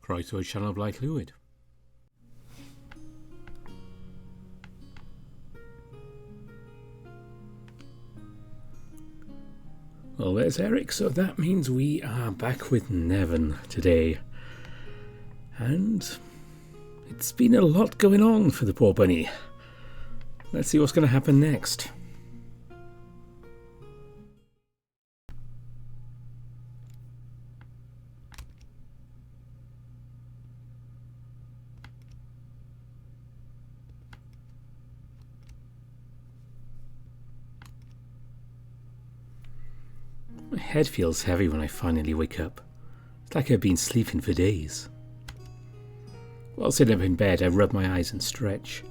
Croeso Channel Black Fluid. Well, there's Eric, so that means we are back with NeveN today. And it's been a lot going on for the poor bunny. Let's see what's going to happen next. My head feels heavy when I finally wake up. It's like I've been sleeping for days. While sitting up in bed, I rub my eyes and stretch.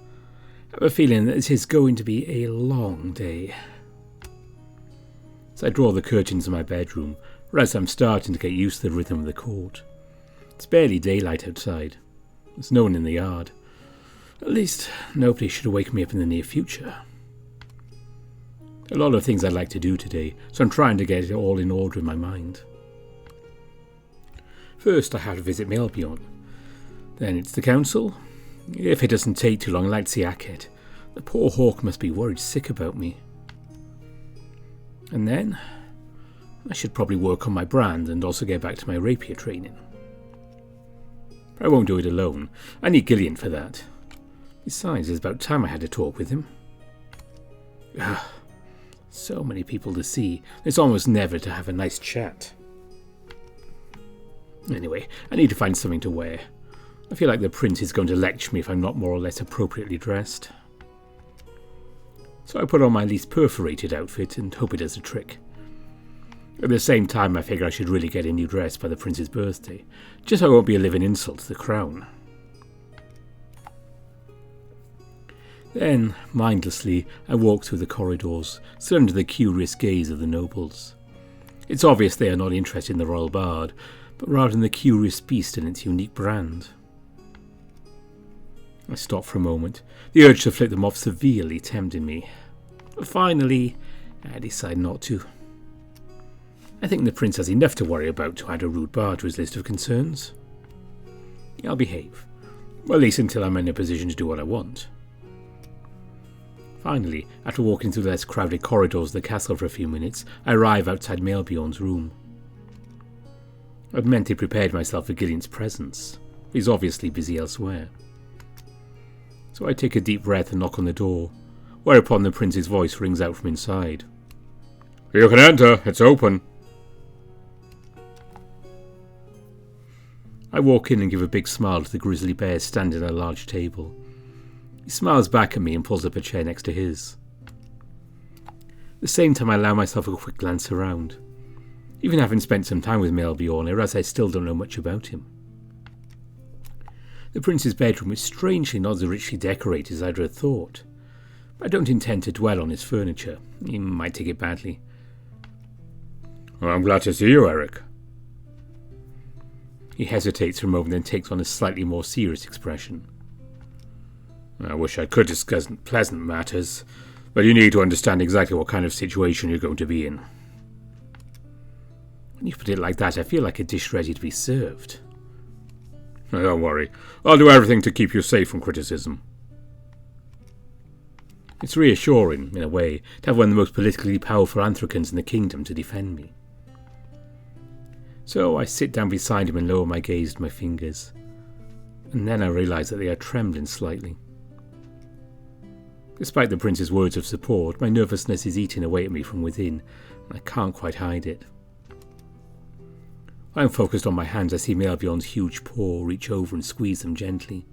I have a feeling that it is going to be a long day. As I draw the curtains in my bedroom, or as I'm starting to get used to the rhythm of the court. It's barely daylight outside. There's no one in the yard. At least, nobody should wake me up in the near future. A lot of things I'd like to do today, so I'm trying to get it all in order in my mind. First, I have to visit Melbion. Then it's the council. If it doesn't take too long, I'd like to see Aket. The poor hawk must be worried sick about me. And then, I should probably work on my brand and also get back to my rapier training. But I won't do it alone. I need Gillian for that. Besides, it's about time I had a talk with him. So many people to see. It's almost never to have a nice chat. Anyway, I need to find something to wear. I feel like the prince is going to lecture me if I'm not more or less appropriately dressed. So I put on my least perforated outfit and hope it does the trick. At the same time, I figure I should really get a new dress by the prince's birthday, just so I won't be a living insult to the crown. Then, mindlessly, I walk through the corridors, still under the curious gaze of the nobles. It's obvious they are not interested in the royal bard, but rather in the curious beast and its unique brand. I stop for a moment, the urge to flip them off severely tempting me. But finally, I decide not to. I think the prince has enough to worry about to add a rude bard to his list of concerns. I'll behave, well, at least until I'm in a position to do what I want. Finally, after walking through the less crowded corridors of the castle for a few minutes, I arrive outside Melbjorn's room. I'd mentally prepared myself for Gillian's presence. He's obviously busy elsewhere. So I take a deep breath and knock on the door, whereupon the prince's voice rings out from inside. "You can enter, it's open." I walk in and give a big smile to the grizzly bear standing at a large table. He smiles back at me and pulls up a chair next to his. At the same time, I allow myself a quick glance around. Even having spent some time with Melbjorn, I realise I still don't know much about him. The prince's bedroom is strangely not as richly decorated as I'd have thought. But I don't intend to dwell on his furniture. He might take it badly. "Well, I'm glad to see you, Eric." He hesitates for a moment, then takes on a slightly more serious expression. "I wish I could discuss pleasant matters, but you need to understand exactly what kind of situation you're going to be in." When you put it like that, I feel like a dish ready to be served. "Don't worry, I'll do everything to keep you safe from criticism." It's reassuring, in a way, to have one of the most politically powerful Anthracans in the kingdom to defend me. So I sit down beside him and lower my gaze to my fingers, and then I realise that they are trembling slightly. Despite the prince's words of support, my nervousness is eating away at me from within, and I can't quite hide it. While I'm focused on my hands, I see Melbjorn's huge paw reach over and squeeze them gently.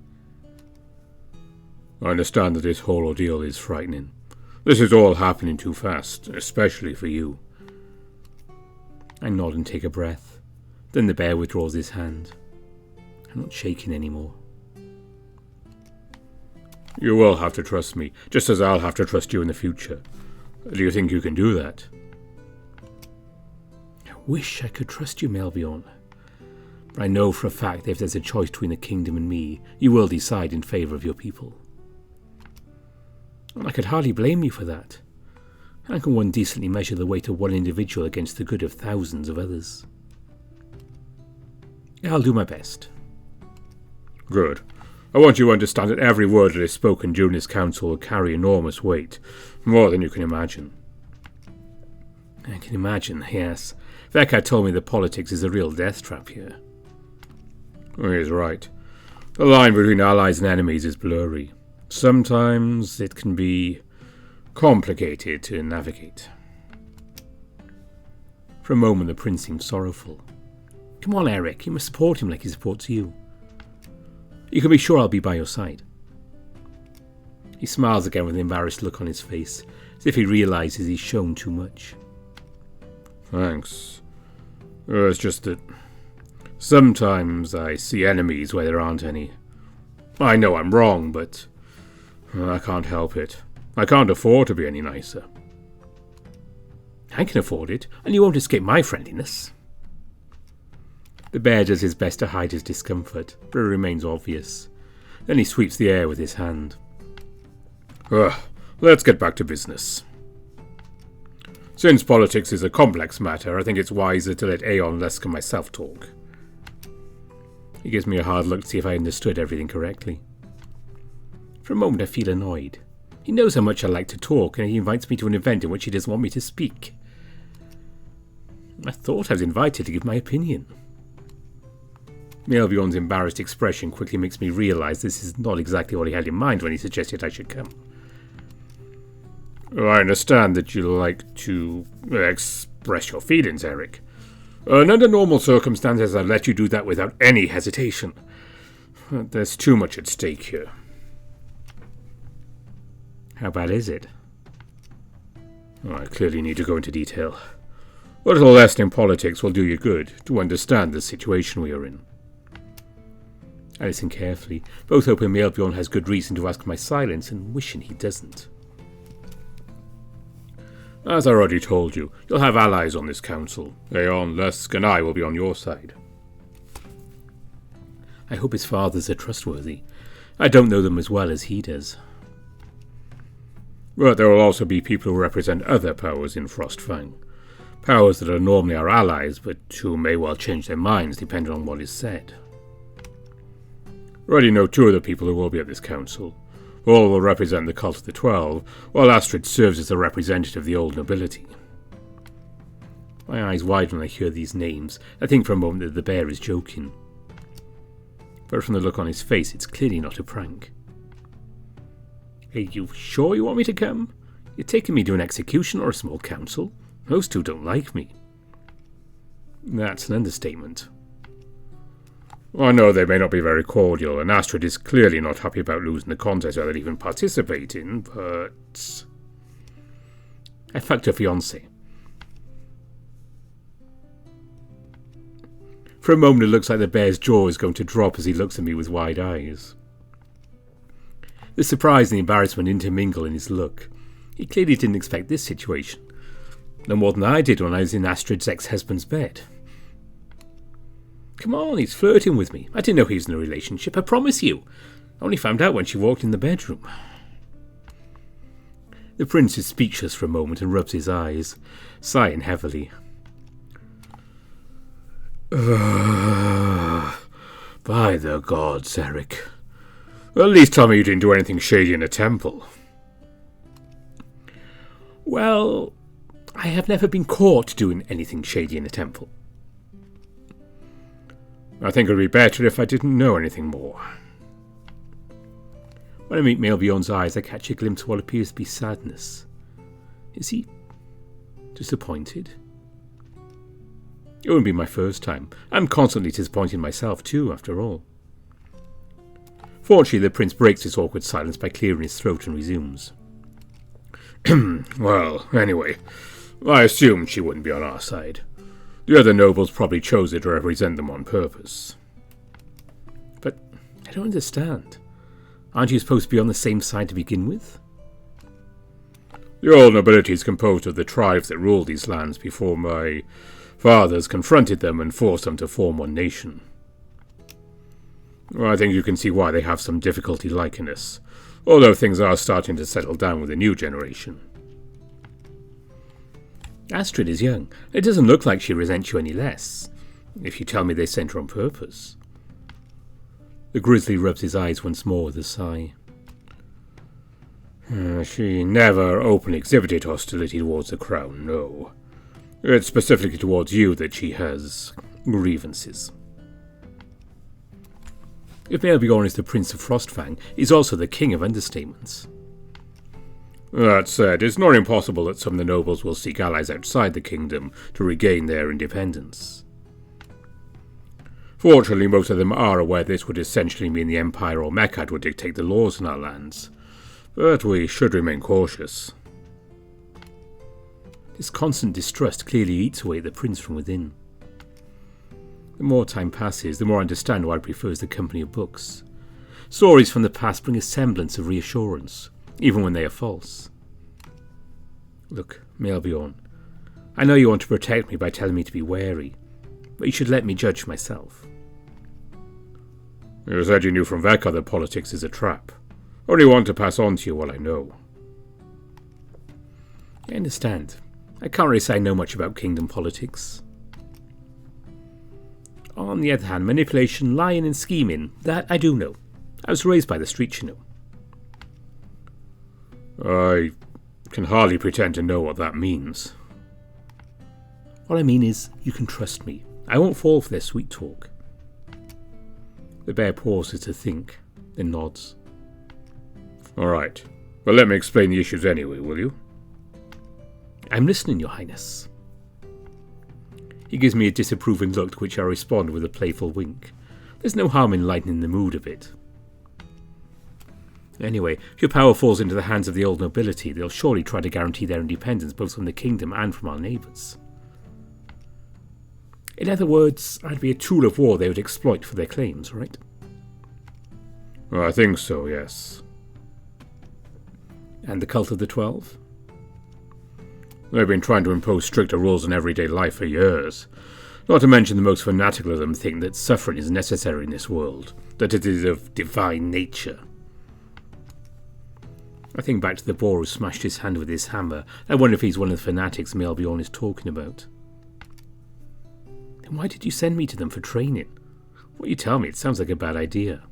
"I understand that this whole ordeal is frightening. This is all happening too fast, especially for you." I nod and take a breath. Then the bear withdraws his hand. I'm not shaking anymore. "You will have to trust me, just as I'll have to trust you in the future. Do you think you can do that?" I wish I could trust you, Melbjorn. But I know for a fact that if there's a choice between the kingdom and me, you will decide in favour of your people. And I could hardly blame you for that. How can one decently measure the weight of one individual against the good of thousands of others? I'll do my best. Good. I want you to understand that every word that is spoken during this council will carry enormous weight, more than you can imagine. I can imagine, yes. Vekka told me that politics is a real death trap here. He is right. The line between allies and enemies is blurry. Sometimes it can be complicated to navigate. For a moment the prince seemed sorrowful. Come on, Eric, you must support him like he supports you. You can be sure I'll be by your side. He smiles again with an embarrassed look on his face, as if he realises he's shown too much. Thanks. It's just that sometimes I see enemies where there aren't any. I know I'm wrong, but I can't help it. I can't afford to be any nicer. I can afford it, and you won't escape my friendliness. The bear does his best to hide his discomfort, but it remains obvious. Then he sweeps the air with his hand. Let's get back to business. Since politics is a complex matter, I think it's wiser to let Aeon, Lesk and myself talk. He gives me a hard look to see if I understood everything correctly. For a moment I feel annoyed. He knows how much I like to talk, and he invites me to an event in which he doesn't want me to speak. I thought I was invited to give my opinion. Melbjorn's embarrassed expression quickly makes me realise this is not exactly what he had in mind when he suggested I should come. I understand that you like to express your feelings, Eric. And under normal circumstances I'd let you do that without any hesitation. There's too much at stake here. How bad is it? I clearly need to go into detail. A little lesson in politics will do you good to understand the situation we are in. I listen carefully, both hoping Melbjorn has good reason to ask my silence and wishing he doesn't. As I already told you, you'll have allies on this council. Aeon, Lesk, and I will be on your side. I hope his fathers are trustworthy. I don't know them as well as he does. But there will also be people who represent other powers in Frostfang. Powers that are normally our allies, but who may well change their minds depending on what is said. I already know two of the people who will be at this council. All will represent the cult of the 12, while Astrid serves as a representative of the old nobility. My eyes widen when I hear these names. I think for a moment that the bear is joking. But from the look on his face, it's clearly not a prank. Are you sure you want me to come? You're taking me to an execution or a small council? Those two don't like me. That's an understatement. I know they may not be very cordial, and Astrid is clearly not happy about losing the contest rather than even participating, but... I fucked her fiancé. For a moment it looks like the bear's jaw is going to drop as he looks at me with wide eyes. The surprise and the embarrassment intermingle in his look. He clearly didn't expect this situation. No more than I did when I was in Astrid's ex-husband's bed. Come on, he's flirting with me. I didn't know he was in a relationship, I promise you. I only found out when she walked in the bedroom. The prince is speechless for a moment and rubs his eyes, sighing heavily. By the gods, Eric. At least tell me you didn't do anything shady in a temple. Well, I have never been caught doing anything shady in a temple. I think it would be better if I didn't know anything more. When I meet Melbjorn's eyes, I catch a glimpse of what appears to be sadness. Is he disappointed? It wouldn't be my first time. I'm constantly disappointing myself too, after all. Fortunately, the prince breaks this awkward silence by clearing his throat and resumes. Well, anyway, I assumed she wouldn't be on our side. The other nobles probably chose her to represent them on purpose. But I don't understand. Aren't you supposed to be on the same side to begin with? The old nobility is composed of the tribes that ruled these lands before my fathers confronted them and forced them to form one nation. I think you can see why they have some difficulty liking us, although things are starting to settle down with the new generation. Astrid is young. It doesn't look like she resents you any less, if you tell me they sent her on purpose. The grizzly rubs his eyes once more with a sigh. She never openly exhibited hostility towards the crown, no. It's specifically towards you that she has grievances. If Melbjorn is the Prince of Frostfang, he's also the King of Understatements. That said, it's not impossible that some of the nobles will seek allies outside the kingdom to regain their independence. Fortunately, most of them are aware this would essentially mean the Empire or Mechad would dictate the laws in our lands, but we should remain cautious. This constant distrust clearly eats away at the prince from within. The more time passes, the more I understand why he prefers the company of books. Stories from the past bring a semblance of reassurance, even when they are false. Look, Melbjorn, I know you want to protect me by telling me to be wary, but you should let me judge myself. You said you knew from Vekka that politics is a trap. I only want to pass on to you what I know. I understand. I can't really say I know much about kingdom politics. On the other hand, manipulation, lying and scheming, that I do know. I was raised by the streets, you know. I can hardly pretend to know what that means. What I mean is, you can trust me. I won't fall for their sweet talk. The bear pauses to think, then nods. All right. Well, let me explain the issues anyway, will you? I'm listening, Your Highness. He gives me a disapproving look to which I respond with a playful wink. There's no harm in lightening the mood a bit. Anyway, if your power falls into the hands of the old nobility, they'll surely try to guarantee their independence both from the kingdom and from our neighbours. In other words, I'd be a tool of war they would exploit for their claims, right? Well, I think so, yes. And the Cult of the 12? They've been trying to impose stricter rules on everyday life for years. Not to mention the most fanatical of them think that suffering is necessary in this world, that it is of divine nature. I think back to the boar who smashed his hand with his hammer. I wonder if he's one of the fanatics Melbjorn is talking about. Then why did you send me to them for training? What you tell me, it sounds like a bad idea.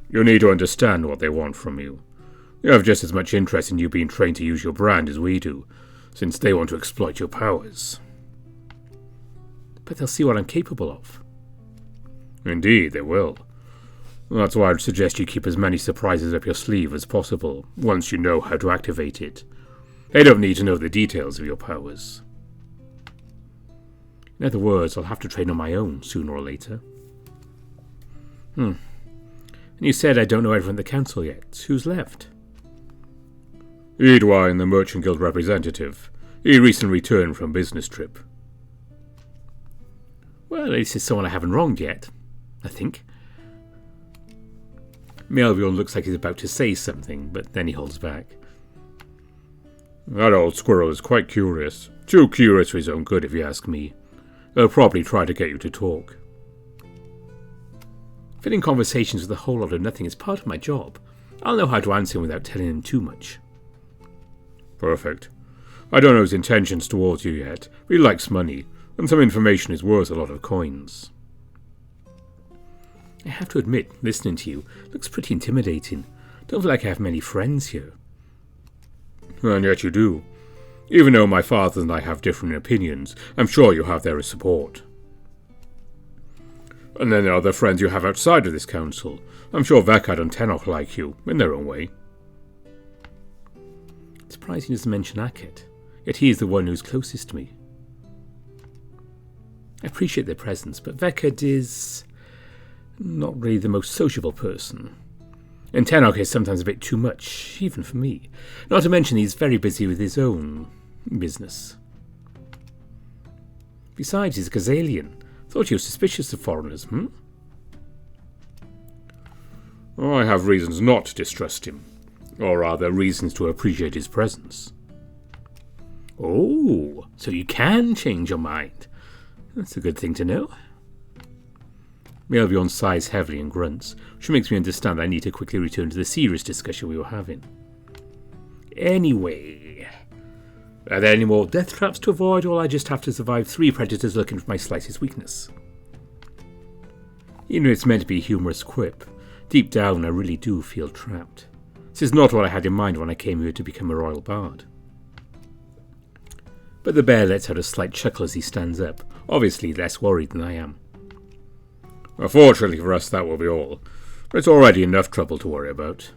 You need to understand what they want from you. They have just as much interest in you being trained to use your brand as we do, since they want to exploit your powers. But they'll see what I'm capable of. Indeed, they will. That's why I'd suggest you keep as many surprises up your sleeve as possible, once you know how to activate it. They don't need to know the details of your powers. In other words, I'll have to train on my own, sooner or later. And you said I don't know everyone at the council yet. Who's left? Edwine, the Merchant Guild representative. He recently returned from a business trip. Well, at least it's someone I haven't wronged yet, I think. Melbjorn looks like he's about to say something, but then he holds back. That old squirrel is quite curious. Too curious for his own good, if you ask me. They'll probably try to get you to talk. Filling conversations with a whole lot of nothing is part of my job. I'll know how to answer him without telling him too much. Perfect. I don't know his intentions towards you yet, but he likes money, and some information is worth a lot of coins. I have to admit, listening to you looks pretty intimidating. Don't feel like I have many friends here. And yet you do. Even though my father and I have different opinions, I'm sure you have their support. And then there are the friends you have outside of this council. I'm sure Vekad and Tenok like you, in their own way. It's surprising he doesn't mention Akhet, yet he is the one who's closest to me. I appreciate their presence, but Vekad is not really the most sociable person. And Tenok is sometimes a bit too much, even for me. Not to mention he's very busy with his own business. Besides, he's a Khazalian. Thought you were suspicious of foreigners, Oh, I have reasons not to distrust him. Or rather, reasons to appreciate his presence. Oh, so you can change your mind. That's a good thing to know. Melbjorn sighs heavily and grunts, which makes me understand I need to quickly return to the serious discussion we were having. Anyway, are there any more death traps to avoid, or will I just have to survive 3 predators looking for my slightest weakness? Even if it's meant to be a humorous quip, deep down I really do feel trapped. This is not what I had in mind when I came here to become a royal bard. But the bear lets out a slight chuckle as he stands up, obviously less worried than I am. Well, fortunately for us, that will be all. But it's already enough trouble to worry about.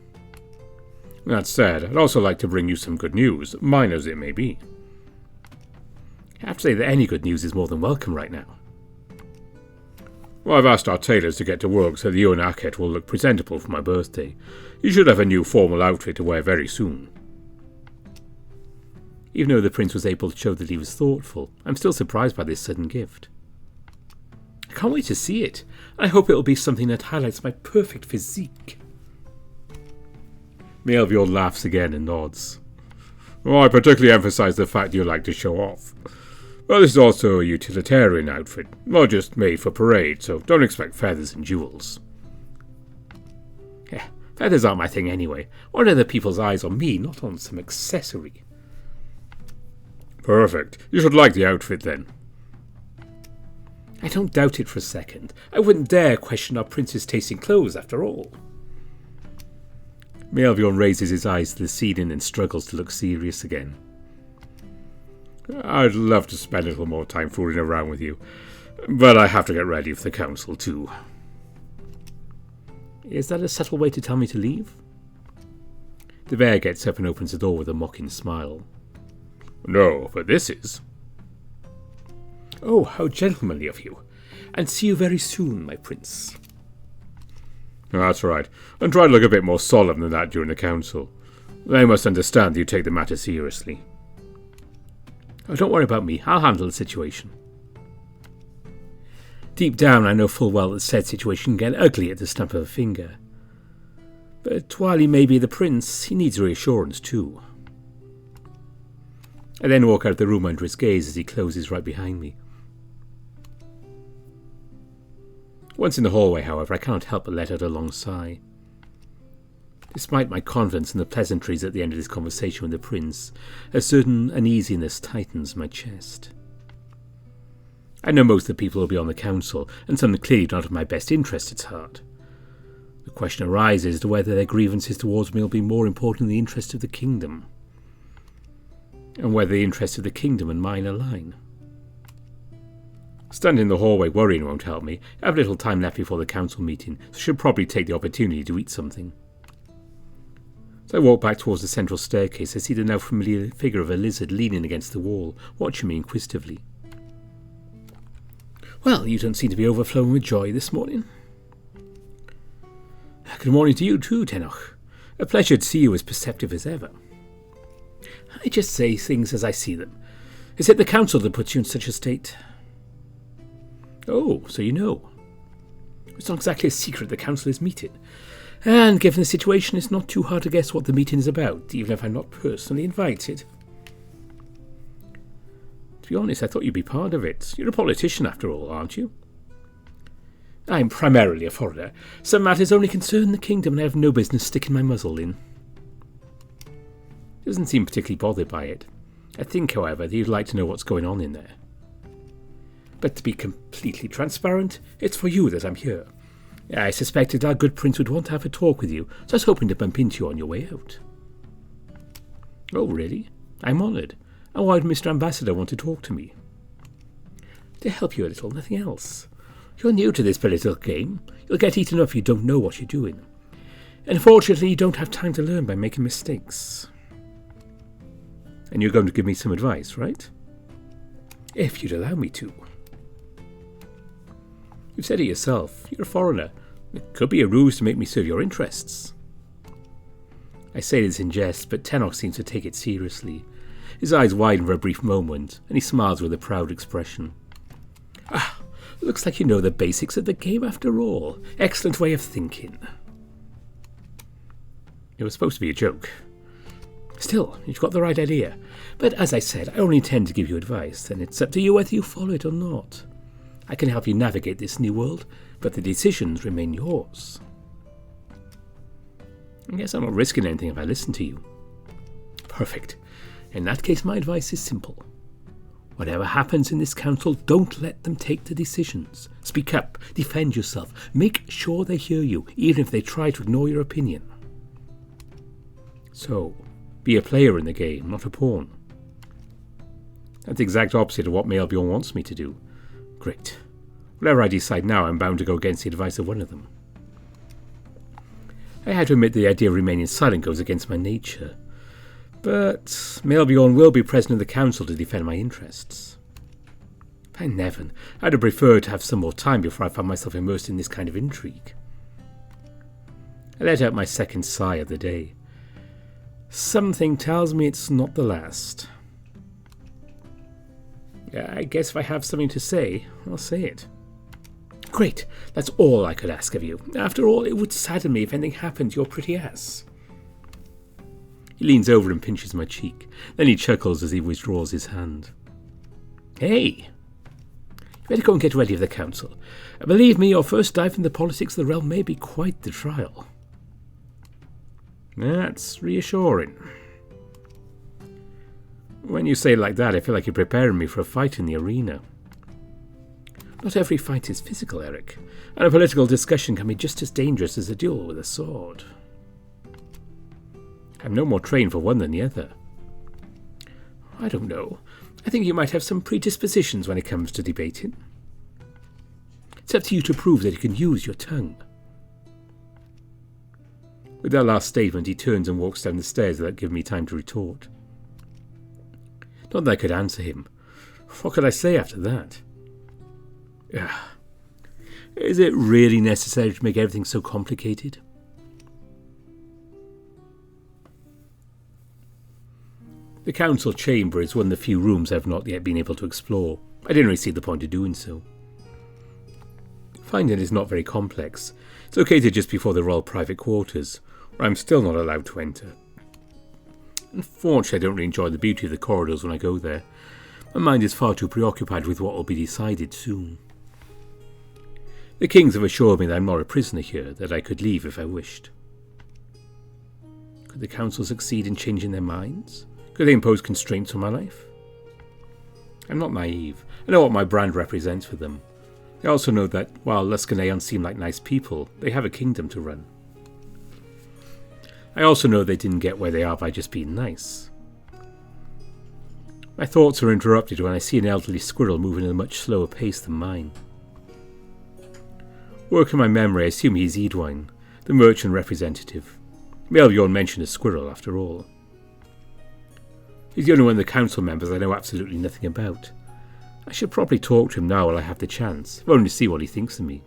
That said, I'd also like to bring you some good news, minor as it may be. I have to say that any good news is more than welcome right now. Well, I've asked our tailors to get to work so that you and Akhet will look presentable for my birthday. You should have a new formal outfit to wear very soon. Even though the prince was able to show that he was thoughtful, I'm still surprised by this sudden gift. I can't wait to see it. I hope it will be something that highlights my perfect physique. Melvior laughs again and nods. Well, I particularly emphasize the fact you like to show off. Well, this is also a utilitarian outfit, not just made for parade, so don't expect feathers and jewels. Yeah, feathers aren't my thing anyway. I want other people's eyes on me, not on some accessory. Perfect. You should like the outfit then. I don't doubt it for a second. I wouldn't dare question our prince's taste in clothes after all. Melvior raises his eyes to the ceiling and struggles to look serious again. I'd love to spend a little more time fooling around with you, but I have to get ready for the council too. Is that a subtle way to tell me to leave? The bear gets up and opens the door with a mocking smile. No, but this is. Oh, how gentlemanly of you. And see you very soon, my prince. That's right, and try to look a bit more solemn than that during the council. They must understand that you take the matter seriously. Oh, don't worry about me. I'll handle the situation. Deep down, I know full well that said situation can get ugly at the snap of a finger. But while he may be the prince, he needs reassurance too. I then walk out of the room under his gaze as he closes right behind me. Once in the hallway, however, I cannot help but let out a long sigh. Despite my confidence in the pleasantries at the end of this conversation with the prince, a certain uneasiness tightens my chest. I know most of the people will be on the council, and some clearly not of my best interest at heart. The question arises as to whether their grievances towards me will be more important than the interest of the kingdom, and whether the interests of the kingdom and mine align. Standing in the hallway worrying won't help me. I have little time left before the council meeting, so I should probably take the opportunity to eat something. As I walk back towards the central staircase, I see the now familiar figure of a lizard leaning against the wall, watching me inquisitively. Well, you don't seem to be overflowing with joy this morning. Good morning to you too, Tenoch. A pleasure to see you as perceptive as ever. I just say things as I see them. Is it the council that puts you in such a state? Oh, so you know. It's not exactly a secret the council is meeting. And given the situation, it's not too hard to guess what the meeting is about, even if I'm not personally invited. To be honest, I thought you'd be part of it. You're a politician after all, aren't you? I'm primarily a foreigner. Some matters only concern the kingdom and I have no business sticking my muzzle in. He doesn't seem particularly bothered by it. I think, however, that you'd like to know what's going on in there. But to be completely transparent, it's for you that I'm here. I suspected our good prince would want to have a talk with you, so I was hoping to bump into you on your way out. Oh, really? I'm honoured. And why would Mr. Ambassador want to talk to me? To help you a little, nothing else. You're new to this political game. You'll get eaten up if you don't know what you're doing. And unfortunately, you don't have time to learn by making mistakes. And you're going to give me some advice, right? If you'd allow me to. You've said it yourself. You're a foreigner. It could be a ruse to make me serve your interests. I say this in jest, but Tenoch seems to take it seriously. His eyes widen for a brief moment, and he smiles with a proud expression. Ah, looks like you know the basics of the game after all. Excellent way of thinking. It was supposed to be a joke. Still, you've got the right idea. But as I said, I only intend to give you advice, and it's up to you whether you follow it or not. I can help you navigate this new world, but the decisions remain yours. I guess I'm not risking anything if I listen to you. Perfect. In that case, my advice is simple. Whatever happens in this council, don't let them take the decisions. Speak up, defend yourself, make sure they hear you, even if they try to ignore your opinion. So, be a player in the game, not a pawn. That's the exact opposite of what Melbjorn wants me to do. Great. Whatever I decide now, I'm bound to go against the advice of one of them. I had to admit the idea of remaining silent goes against my nature. But Melbjorn will be present in the council to defend my interests. By NeveN, I'd have preferred to have some more time before I found myself immersed in this kind of intrigue. I let out my second sigh of the day. Something tells me it's not the last. I guess if I have something to say, I'll say it. Great, that's all I could ask of you. After all, it would sadden me if anything happened to your pretty ass. He leans over and pinches my cheek. Then he chuckles as he withdraws his hand. Hey! You better go and get ready for the council. Believe me, your first dive into the politics of the realm may be quite the trial. That's reassuring. When you say it like that, I feel like you're preparing me for a fight in the arena. Not every fight is physical, Eric, and a political discussion can be just as dangerous as a duel with a sword. I'm no more trained for one than the other. I don't know. I think you might have some predispositions when it comes to debating. It's up to you to prove that you can use your tongue. With that last statement, he turns and walks down the stairs without giving me time to retort. Not that I could answer him. What could I say after that? Is it really necessary to make everything so complicated? The council chamber is one of the few rooms I've not yet been able to explore. I didn't really see the point of doing so. Finding it is not very complex. It's located just before the royal private quarters, where I'm still not allowed to enter. Unfortunately, I don't really enjoy the beauty of the corridors when I go there. My mind is far too preoccupied with what will be decided soon. The kings have assured me that I'm not a prisoner here, that I could leave if I wished. Could the council succeed in changing their minds? Could they impose constraints on my life? I'm not naive. I know what my brand represents for them. I also know that, while Luskanaeans seem like nice people, they have a kingdom to run. I also know they didn't get where they are by just being nice. My thoughts are interrupted when I see an elderly squirrel moving at a much slower pace than mine. Working my memory, I assume he's Edwine, the merchant representative. Melbjorn mentioned a squirrel, after all. He's the only one of the council members I know absolutely nothing about. I should probably talk to him now while I have the chance, if only to see what he thinks of me.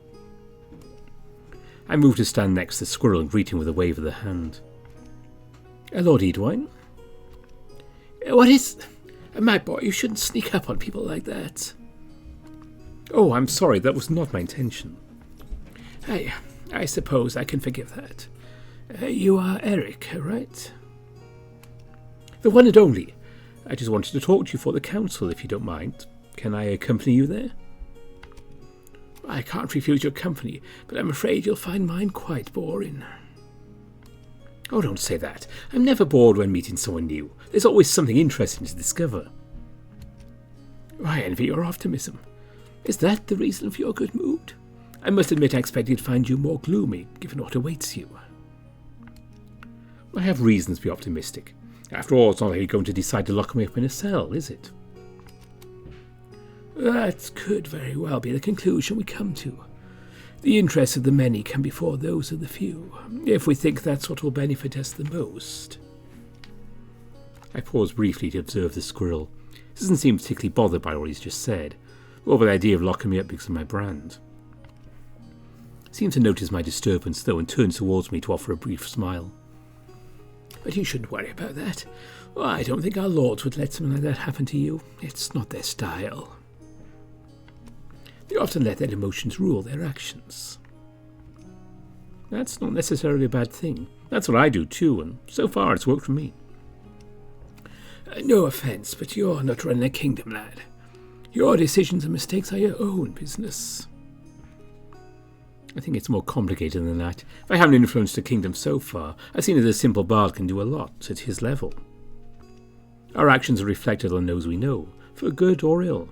I move to stand next to the squirrel and greet him with a wave of the hand. Lord Edwine? What is... My boy, you shouldn't sneak up on people like that. Oh, I'm sorry, that was not my intention. I suppose I can forgive that. You are Eric, right? The one and only. I just wanted to talk to you for the council, if you don't mind. Can I accompany you there? I can't refuse your company, but I'm afraid you'll find mine quite boring. Oh, don't say that. I'm never bored when meeting someone new. There's always something interesting to discover. I envy your optimism. Is that the reason for your good mood? I must admit I expected to find you more gloomy, given what awaits you. I have reasons to be optimistic. After all, it's not like you're going to decide to lock me up in a cell, is it? That could very well be the conclusion we come to. The interests of the many come before those of the few, if we think that's what will benefit us the most. I pause briefly to observe the squirrel. He doesn't seem particularly bothered by what he's just said, or by the idea of locking me up because of my brand. He seems to notice my disturbance, though, and turns towards me to offer a brief smile. But you shouldn't worry about that. I don't think our lords would let something like that happen to you. It's not their style. They often let their emotions rule their actions. That's not necessarily a bad thing. That's what I do too, and so far it's worked for me. No offence, but you're not running a kingdom, lad. Your decisions and mistakes are your own business. I think it's more complicated than that. If I haven't influenced a kingdom so far, I've seen that a simple bard can do a lot at his level. Our actions are reflected on those we know, for good or ill.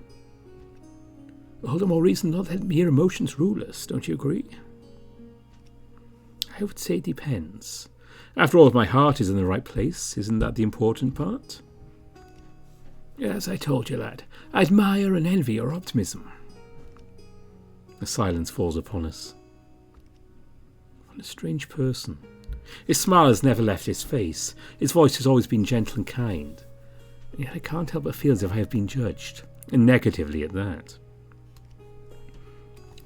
All the more reason not to let mere emotions rule us, don't you agree? I would say it depends. After all, if my heart is in the right place, isn't that the important part? As I told you, lad, I admire and envy your optimism. A silence falls upon us. What a strange person. His smile has never left his face. His voice has always been gentle and kind. Yet I can't help but feel as if I have been judged, and negatively at that.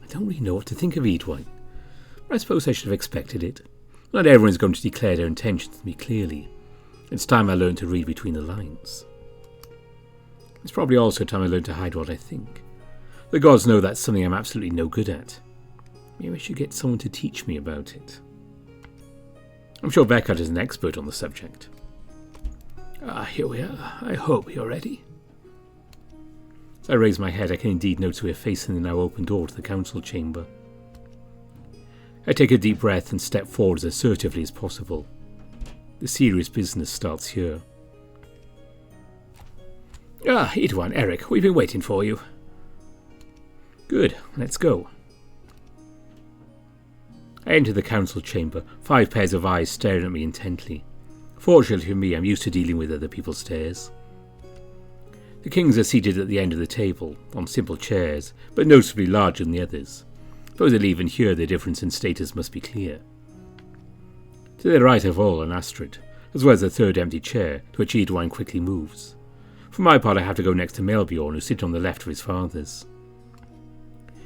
I don't really know what to think of Edwine. I suppose I should have expected it. Not everyone is going to declare their intentions to me clearly. It's time I learned to read between the lines. It's probably also time I learned to hide what I think. The gods know that's something I'm absolutely no good at. Maybe I should get someone to teach me about it. I'm sure Beckett is an expert on the subject. Here we are. I hope you're ready. As I raise my head, I can indeed notice we are facing the now open door to the council chamber. I take a deep breath and step forward as assertively as possible. The serious business starts here. Edwin, Eric, we've been waiting for you. Good, let's go. I enter the council chamber, 5 pairs of eyes staring at me intently. Fortunately for me, I'm used to dealing with other people's stares. The kings are seated at the end of the table, on simple chairs, but noticeably larger than the others. Supposedly even here the difference in status must be clear. To the right of all, an Astrid, as well as a third empty chair, to which Edwin quickly moves. For my part, I have to go next to Melbjorn, who sits on the left of his father's.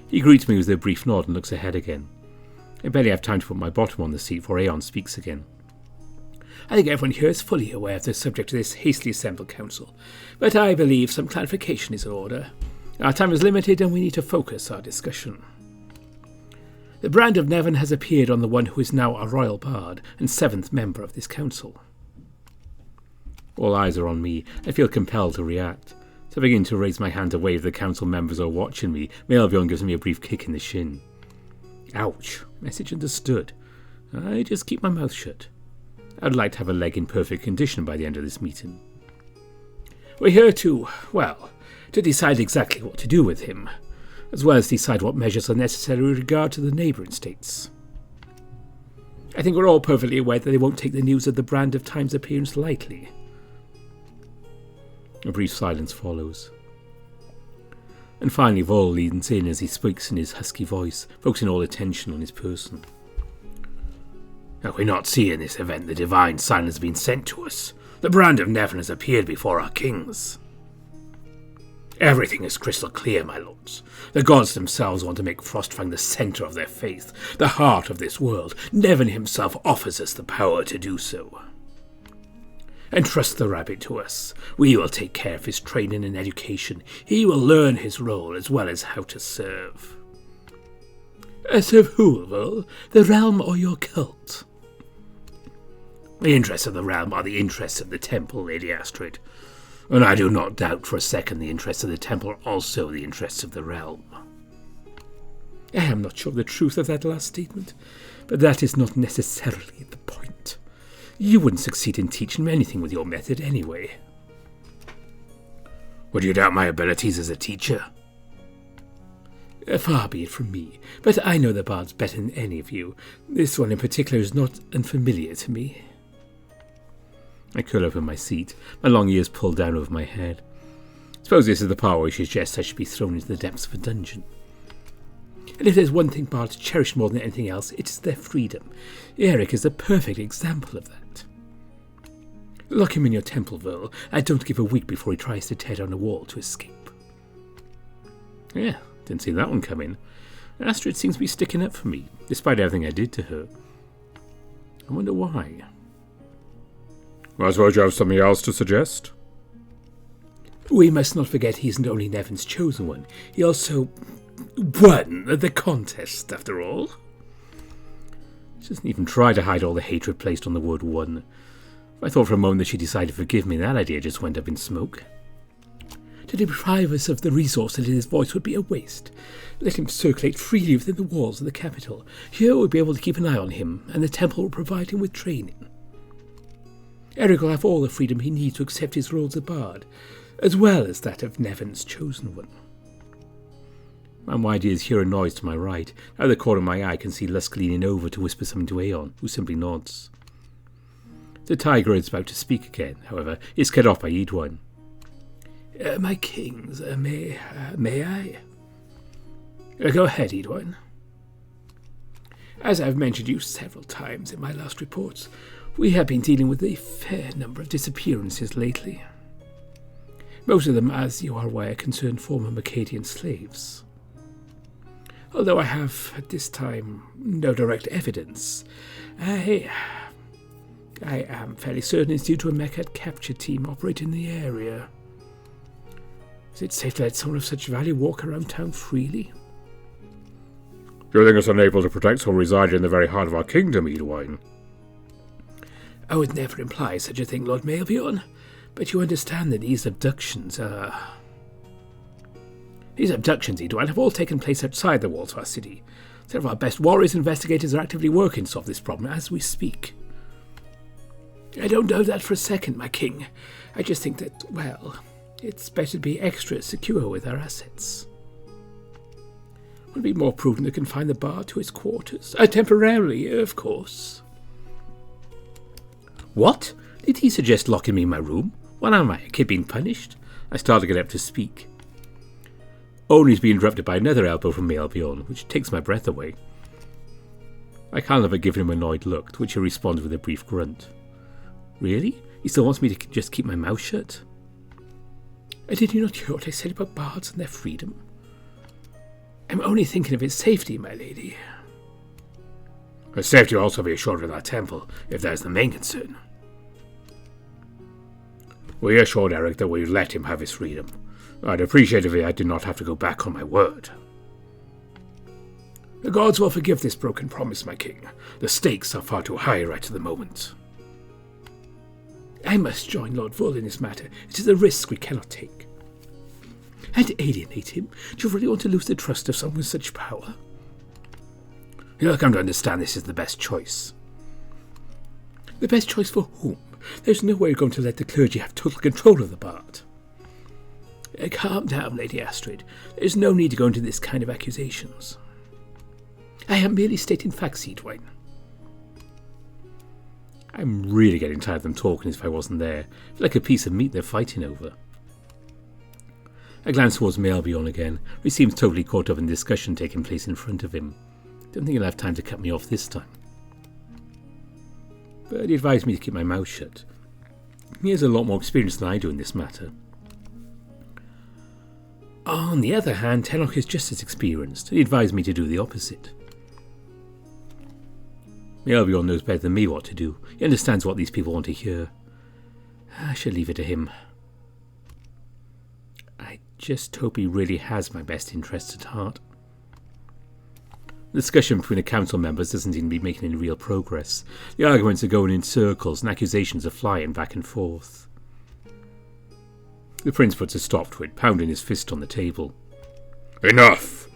He greets me with a brief nod and looks ahead again. I barely have time to put my bottom on the seat before Aeon speaks again. I think everyone here is fully aware of the subject of this hastily assembled council, but I believe some clarification is in order. Our time is limited and we need to focus our discussion. The brand of NeveN has appeared on the one who is now a royal bard and 7th member of this council. All eyes are on me. I feel compelled to react. So I begin to raise my hand to wave the council members are watching me. Melbjorn gives me a brief kick in the shin. Ouch. Message understood. I just keep my mouth shut. I'd like to have a leg in perfect condition by the end of this meeting. We're here to decide exactly what to do with him, as well as decide what measures are necessary with regard to the neighbouring states. I think we're all perfectly aware that they won't take the news of the Brand of Time's appearance lightly. A brief silence follows. And finally Vol leans in as he speaks in his husky voice, focusing all attention on his person. Now, we not see in this event the divine sign has been sent to us. The brand of NeveN has appeared before our kings. Everything is crystal clear, my lords. The gods themselves want to make Frostfang the centre of their faith, the heart of this world. NeveN himself offers us the power to do so. Entrust the rabbit to us. We will take care of his training and education. He will learn his role as well as how to serve. Serve who, Vol? The realm or your cult? The interests of the realm are the interests of the temple, Lady Astrid. And I do not doubt for a second the interests of the temple are also the interests of the realm. I am not sure of the truth of that last statement, but that is not necessarily the point. You wouldn't succeed in teaching me anything with your method anyway. Would you doubt my abilities as a teacher? Far be it from me, but I know the bards better than any of you. This one in particular is not unfamiliar to me. I curl up in my seat, my long ears pulled down over my head. Suppose this is the part where he suggests I should be thrown into the depths of a dungeon. And if there's one thing bards cherish more than anything else, it is their freedom. Eric is the perfect example of that. Lock him in your temple, Vol. I don't give a week before he tries to tear down a wall to escape. Yeah, didn't see that one coming. Astrid seems to be sticking up for me, despite everything I did to her. I wonder why. I suppose you have something else to suggest? We must not forget he isn't only NeveN's chosen one, he also won the contest, after all. She doesn't even try to hide all the hatred placed on the word won. I thought for a moment that she decided to forgive me, that idea just went up in smoke. To deprive us of the resource that in his voice would be a waste. Let him circulate freely within the walls of the capital. Here we'll be able to keep an eye on him, and the temple will provide him with training. Eric will have all the freedom he needs to accept his role as a bard, as well as that of NeveN's chosen one. My wide ears hear a noise to my right. Out of the corner of my eye I can see Lusk leaning over to whisper something to Aeon, who simply nods. The tiger is about to speak again, however, is cut off by Edwin. My kings, may I? Go ahead, Edwin. As I've mentioned you several times in my last reports, we have been dealing with a fair number of disappearances lately. Most of them, as you are aware, concern former Mercadian slaves. Although I have, at this time, no direct evidence, I am fairly certain it's due to a Mechad capture team operating in the area. Is it safe to let someone of such value walk around town freely? Do you think it's unable to protect someone residing in the very heart of our kingdom, Edwin? I would never imply such a thing, Lord Melvion, but you understand that these abductions, Edwin, have all taken place outside the walls of our city. Several of our best warriors and investigators are actively working to solve this problem as we speak. I don't know that for a second, my king. I just think that, well, it's better to be extra secure with our assets. Would it be more prudent to confine the bard to his quarters? Temporarily, of course. What? Did he suggest locking me in my room? What am I, a kid being punished? I started to get up to speak, only to be interrupted by another elbow from Melvion, which takes my breath away. I can't help but give him an annoyed look, to which he responds with a brief grunt. Really? He still wants me to just keep my mouth shut? Did you not hear what I said about bards and their freedom? I'm only thinking of his safety, my lady. His safety will also be assured in our temple, if that is the main concern. We assured Eric that we would let him have his freedom. I'd appreciate it if I did not have to go back on my word. The gods will forgive this broken promise, my king. The stakes are far too high right at the moment. I must join Lord Vull in this matter. It is a risk we cannot take. And alienate him? Do you really want to lose the trust of someone with such power? You'll come to understand this is the best choice. The best choice for whom? There's no way you're going to let the clergy have total control of the bard. Calm down, Lady Astrid. There's no need to go into this kind of accusations. I am merely stating facts, Edwin. I'm really getting tired of them talking as if I wasn't there. I feel like a piece of meat they're fighting over. I glance towards Melvion again, who seems totally caught up in the discussion taking place in front of him. Don't think he'll have time to cut me off this time. But he advised me to keep my mouth shut. He has a lot more experience than I do in this matter. On the other hand, Tenok is just as experienced. He advised me to do the opposite. Melvion knows better than me what to do. He understands what these people want to hear. I should leave it to him. I just hope he really has my best interests at heart. The discussion between the council members doesn't seem to be making any real progress. The arguments are going in circles and accusations are flying back and forth. The prince puts a stop to it, pounding his fist on the table. Enough!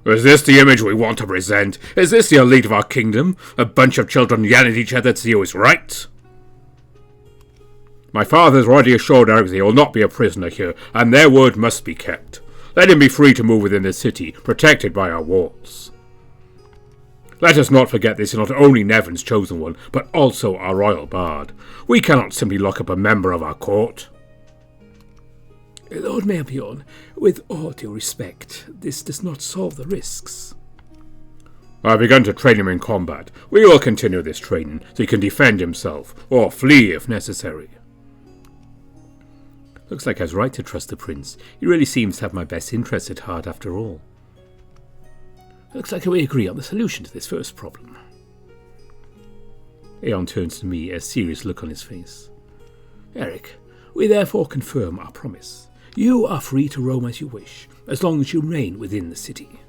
Is this the image we want to present? Is this the elite of our kingdom? A bunch of children yelling at each other to see who is right? My father has already assured Eric that he will not be a prisoner here, and their word must be kept. Let him be free to move within the city, protected by our walls. Let us not forget this is not only NeveN's chosen one, but also our royal bard. We cannot simply lock up a member of our court. Lord Melvion, with all due respect, this does not solve the risks. I have begun to train him in combat. We will continue this training so he can defend himself, or flee if necessary. Looks like I was right to trust the prince. He really seems to have my best interests at heart after all. Looks like we agree on the solution to this first problem. Aeon turns to me, a serious look on his face. Eric, we therefore confirm our promise. You are free to roam as you wish, as long as you remain within the city.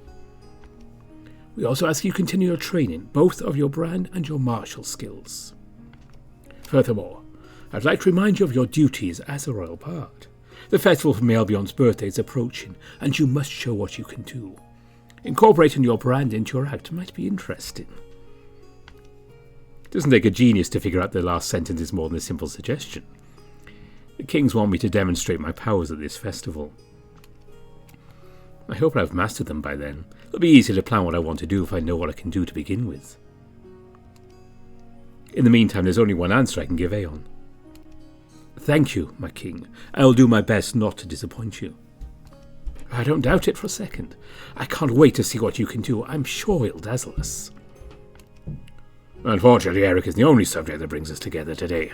We also ask you to continue your training, both of your brand and your martial skills. Furthermore, I'd like to remind you of your duties as a royal bard. The festival for Melvion's birthday is approaching, and you must show what you can do. Incorporating your brand into your act might be interesting. It doesn't take a genius to figure out the last sentence is more than a simple suggestion. The kings want me to demonstrate my powers at this festival. I hope I've mastered them by then. It'll be easier to plan what I want to do if I know what I can do to begin with. In the meantime, there's only one answer I can give Aeon. Thank you, my king. I will do my best not to disappoint you. I don't doubt it for a second. I can't wait to see what you can do. I'm sure you'll dazzle us. Unfortunately, Eric is the only subject that brings us together today.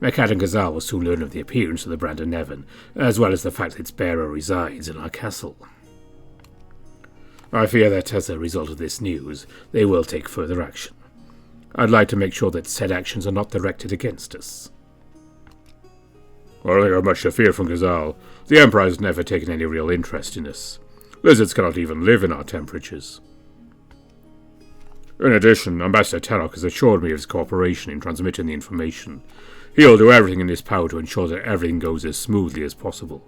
Mekhat and Ghazal will soon learn of the appearance of the brand of NeveN, as well as the fact that its bearer resides in our castle. I fear that as a result of this news, they will take further action. I'd like to make sure that said actions are not directed against us. I don't think I have much to fear from Ghazal. The Emperor has never taken any real interest in us. Lizards cannot even live in our temperatures. In addition, Ambassador Tannock has assured me of his cooperation in transmitting the information. He'll do everything in his power to ensure that everything goes as smoothly as possible.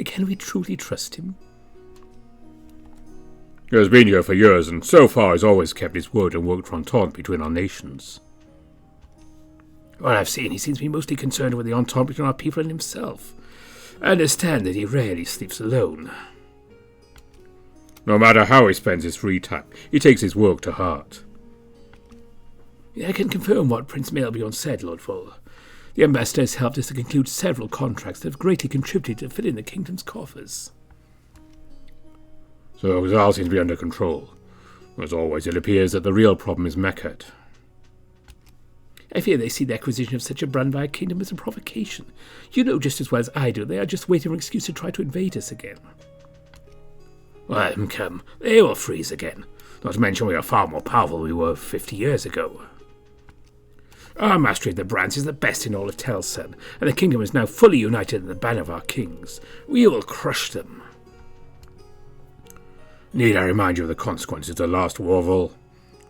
Can we truly trust him? He has been here for years, and so far has always kept his word and worked for entente between our nations. What I've seen, he seems to be mostly concerned with the entente between our people and himself. I understand that he rarely sleeps alone. No matter how he spends his free time, he takes his work to heart. I can confirm what Prince Melbion said, Lord Vol. The ambassador has helped us to conclude several contracts that have greatly contributed to filling the kingdom's coffers. So Ghazal seems to be under control. As always, it appears that the real problem is Mekhat. I fear they see the acquisition of such a brand by a kingdom as a provocation. You know just as well as I do, they are just waiting for an excuse to try to invade us again. Well, come, they will freeze again. Not to mention we are far more powerful than we were 50 years ago. Our mastery of the brands is the best in all of Telson, and the kingdom is now fully united in the banner of our kings. We will crush them. Need I remind you of the consequences of the last war, Vol?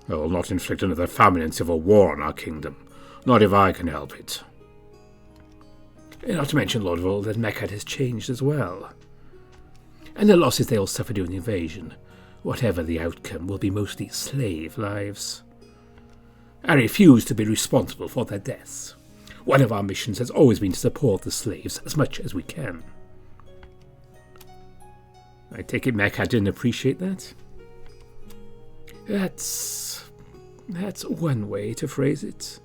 I will not inflict another famine and civil war on our kingdom, not if I can help it. Not to mention, Lord Vol, that Mekhat has changed as well. And the losses they all suffered during the invasion, whatever the outcome, will be mostly slave lives. I refuse to be responsible for their deaths. One of our missions has always been to support the slaves as much as we can. I take it Mekhat didn't appreciate that? That's one way to phrase it.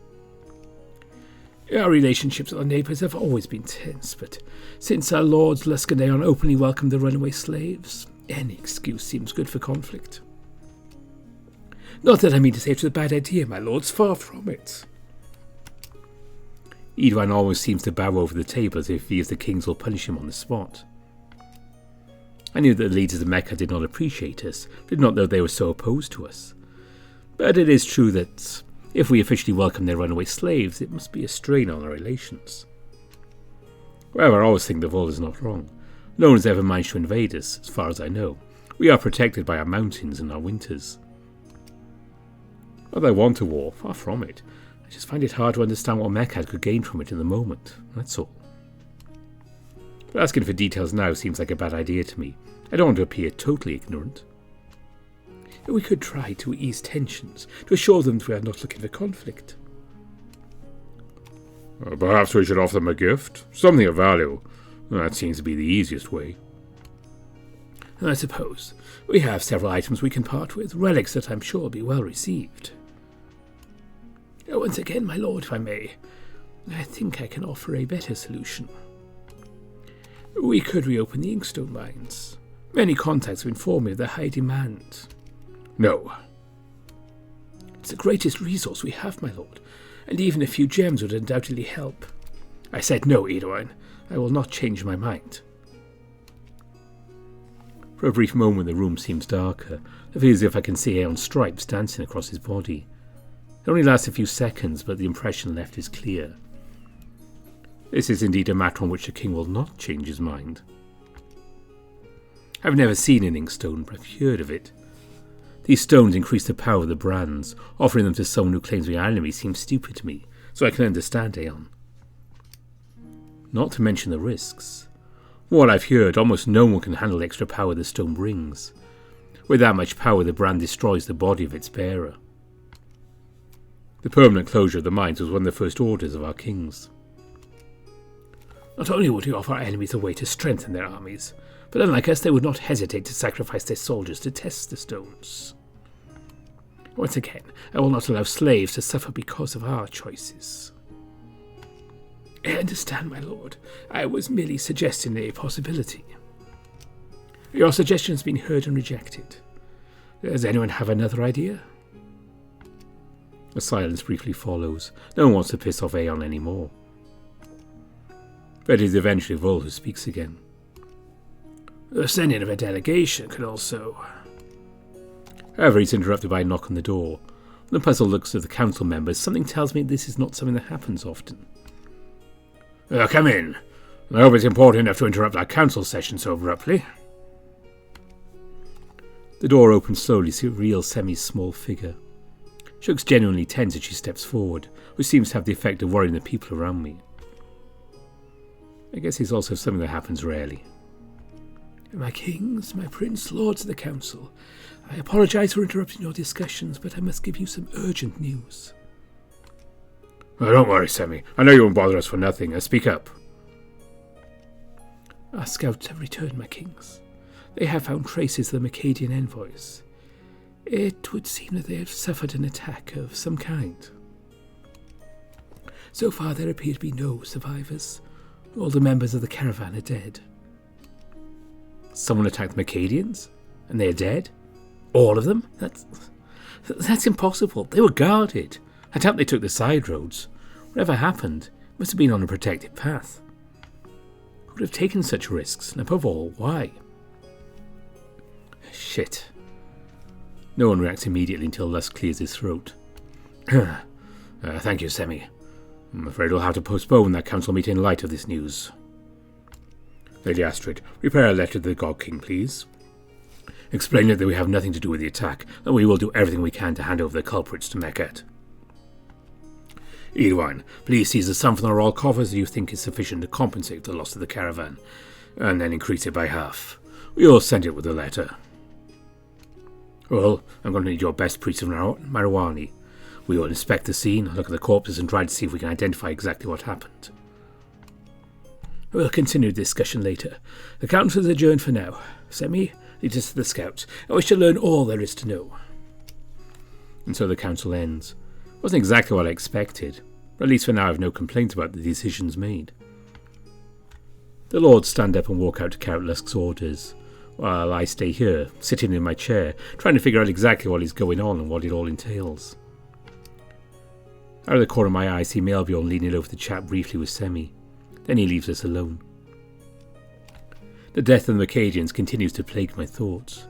Our relationships with our neighbours have always been tense, but since our lords Luskanayon openly welcomed the runaway slaves, any excuse seems good for conflict. Not that I mean to say it's a bad idea, my lords, far from it. Edwin always seems to bow over the table as if he fears the kings will punish him on the spot. I knew that the leaders of Mekhat did not appreciate us, did not know they were so opposed to us. But it is true that if we officially welcome their runaway slaves, it must be a strain on our relations. However, I always think the Vol is not wrong. No one has ever managed to invade us, as far as I know. We are protected by our mountains and our winters. Not that I want a war, far from it. I just find it hard to understand what Mekhat could gain from it in the moment, that's all. But asking for details now seems like a bad idea to me. I don't want to appear totally ignorant. We could try to ease tensions, to assure them that we are not looking for conflict. Perhaps we should offer them a gift, something of value. That seems to be the easiest way. I suppose. We have several items we can part with, relics that I'm sure will be well received. Once again, my lord, if I may, I think I can offer a better solution. We could reopen the Inkstone mines. Many contacts have informed me of the high demand. No. It's the greatest resource we have, my lord, and even a few gems would undoubtedly help. I said no, Edwin. I will not change my mind. For a brief moment the room seems darker. I feel as if I can see Aeon's stripes dancing across his body. It only lasts a few seconds, but the impression left is clear. This is indeed a matter on which the king will not change his mind. I've never seen an inkstone, but I've heard of it. These stones increase the power of the brands. Offering them to someone who claims we are enemies seems stupid to me, so I can understand Aeon. Not to mention the risks. From what I've heard, almost no one can handle the extra power the stone brings. With that much power, the brand destroys the body of its bearer. The permanent closure of the mines was one of the first orders of our kings. Not only would he offer our enemies a way to strengthen their armies, but unlike us, they would not hesitate to sacrifice their soldiers to test the stones. Once again, I will not allow slaves to suffer because of our choices. I understand, my lord. I was merely suggesting a possibility. Your suggestion has been heard and rejected. Does anyone have another idea? A silence briefly follows. No one wants to piss off Aeon anymore. But it is eventually Vol who speaks again. The sending of a delegation could also... However, he's interrupted by a knock on the door. From the puzzled looks of the council members, something tells me this is not something that happens often. Come in. I hope it's important enough to interrupt our council session so abruptly. The door opens slowly to reveal Semi's small figure. She looks genuinely tense as she steps forward, which seems to have the effect of worrying the people around me. I guess it's also something that happens rarely. My kings, my prince, lords of the council, I apologise for interrupting your discussions, but I must give you some urgent news. Don't worry, Semi. I know you won't bother us for nothing. Speak up. Our scouts have returned, my kings. They have found traces of the Macadian envoys. It would seem that they have suffered an attack of some kind. So far there appear to be no survivors. All the members of the caravan are dead. Someone attacked the Macadians? And they are dead? All of them? That's impossible. They were guarded. I doubt they took the side roads. Whatever happened must have been on a protected path. Who would have taken such risks, and above all, why? Shit. No one reacts immediately until Lusk clears his throat. Thank you, Semi. I'm afraid we'll have to postpone that council meeting in light of this news. Lady Astrid, prepare a letter to the God King, please. Explain that we have nothing to do with the attack, and we will do everything we can to hand over the culprits to Mekhet. Edwine, please seize the sum from the royal coffers that you think is sufficient to compensate for the loss of the caravan, and then increase it by half. We will send it with the letter. Well, I'm going to need your best priest of Mariwani. We will inspect the scene, look at the corpses, and try to see if we can identify exactly what happened. We'll continue the discussion later. The council is adjourned for now. Semi, lead us to the scouts. I wish to learn all there is to know. And so the council ends. Wasn't exactly what I expected, but at least for now I have no complaints about the decisions made. The lords stand up and walk out to carry out Lusk's orders, while I stay here, sitting in my chair, trying to figure out exactly what is going on and what it all entails. Out of the corner of my eye, I see Melbjorn leaning over to chat briefly with Semi. Then he leaves us alone. The death of the Macadians continues to plague my thoughts,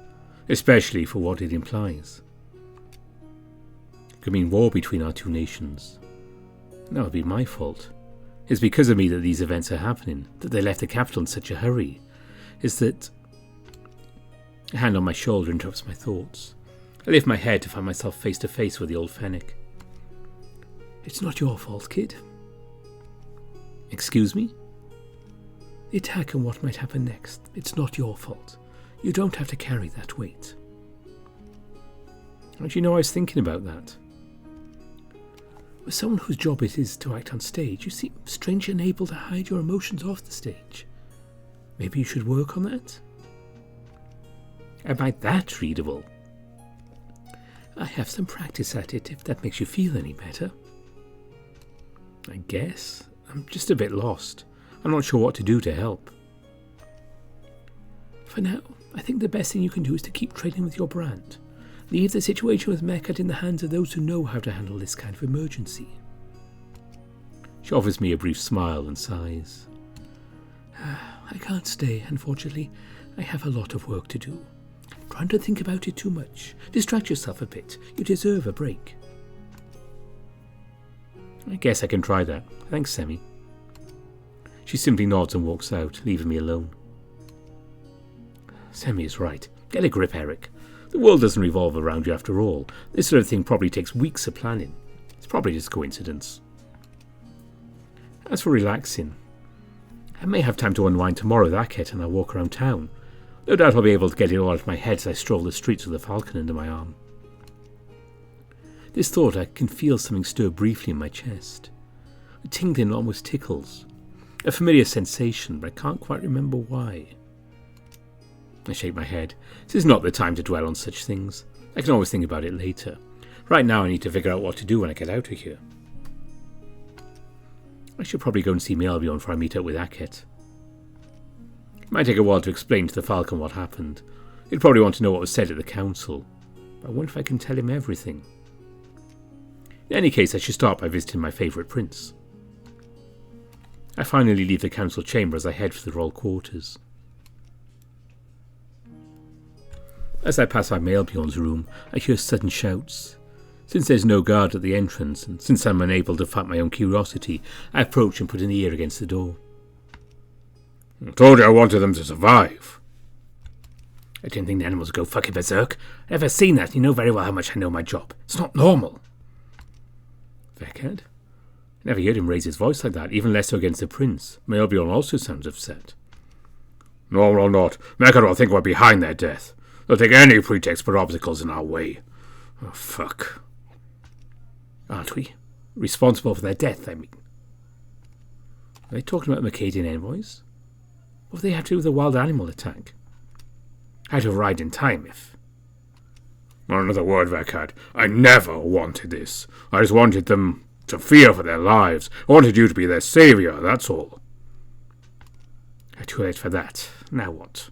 especially for what it implies. It could mean war between our two nations. That would be my fault. It's because of me that these events are happening, that they left the capital in such a hurry. It's that... A hand on my shoulder interrupts my thoughts. I lift my head to find myself face to face with the old Fennec. It's not your fault, kid. Excuse me? The attack and what might happen next, it's not your fault. You don't have to carry that weight. How do you know I was thinking about that? With someone whose job it is to act on stage, you seem strangely unable to hide your emotions off the stage. Maybe you should work on that? Am I that readable? I have some practice at it, if that makes you feel any better. I guess. I'm just a bit lost. I'm not sure what to do to help. For now, I think the best thing you can do is to keep trading with your brand. Leave the situation with Mekhet in the hands of those who know how to handle this kind of emergency. She offers me a brief smile and sighs. I can't stay, unfortunately. I have a lot of work to do. Trying to think about it too much. Distract yourself a bit. You deserve a break. I guess I can try that. Thanks, Semi. She simply nods and walks out, leaving me alone. Semi is right. Get a grip, Eric. The world doesn't revolve around you after all. This sort of thing probably takes weeks of planning. It's probably just coincidence. As for relaxing, I may have time to unwind tomorrow with Akhet and I'll walk around town. No doubt I'll be able to get it all out of my head as I stroll the streets with the falcon under my arm. This thought, I can feel something stir briefly in my chest. A tingling almost tickles. A familiar sensation, but I can't quite remember why. I shake my head. This is not the time to dwell on such things. I can always think about it later. Right now I need to figure out what to do when I get out of here. I should probably go and see Melbjorn before I meet up with Aket. It might take a while to explain to the falcon what happened. He'd probably want to know what was said at the council. But I wonder if I can tell him everything. In any case, I should start by visiting my favourite prince. I finally leave the council chamber as I head for the royal quarters. As I pass by Melbjorn's room, I hear sudden shouts. Since there's no guard at the entrance, and since I'm unable to fight my own curiosity, I approach and put an ear against the door. I told you I wanted them to survive. I didn't think the animals would go fucking berserk. I've never seen that. You know very well how much I know my job. It's not normal. Vekad? I never heard him raise his voice like that, even less so against the prince. Melbjorn also sounds upset. Normal or not, Vekad will think we're behind their death. They'll take any pretext for obstacles in our way. Oh, fuck. Aren't we? Responsible for their death, I mean. Are they talking about Mercadian envoys? What do they have to do with the wild animal attack? I'd have arrived in time if... Not another word, Vekad. I never wanted this. I just wanted them to fear for their lives. I wanted you to be their saviour, that's all. Too late for that. Now what?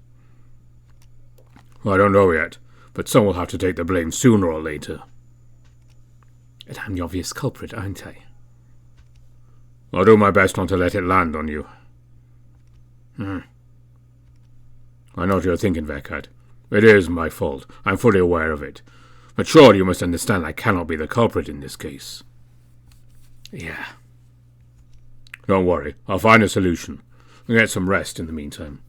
I don't know yet, but someone will have to take the blame sooner or later. And I'm the obvious culprit, aren't I? I'll do my best not to let it land on you. I know what you're thinking, Vekad. It is my fault. I'm fully aware of it. But surely you must understand I cannot be the culprit in this case. Yeah. Don't worry. I'll find a solution. I'll get some rest in the meantime.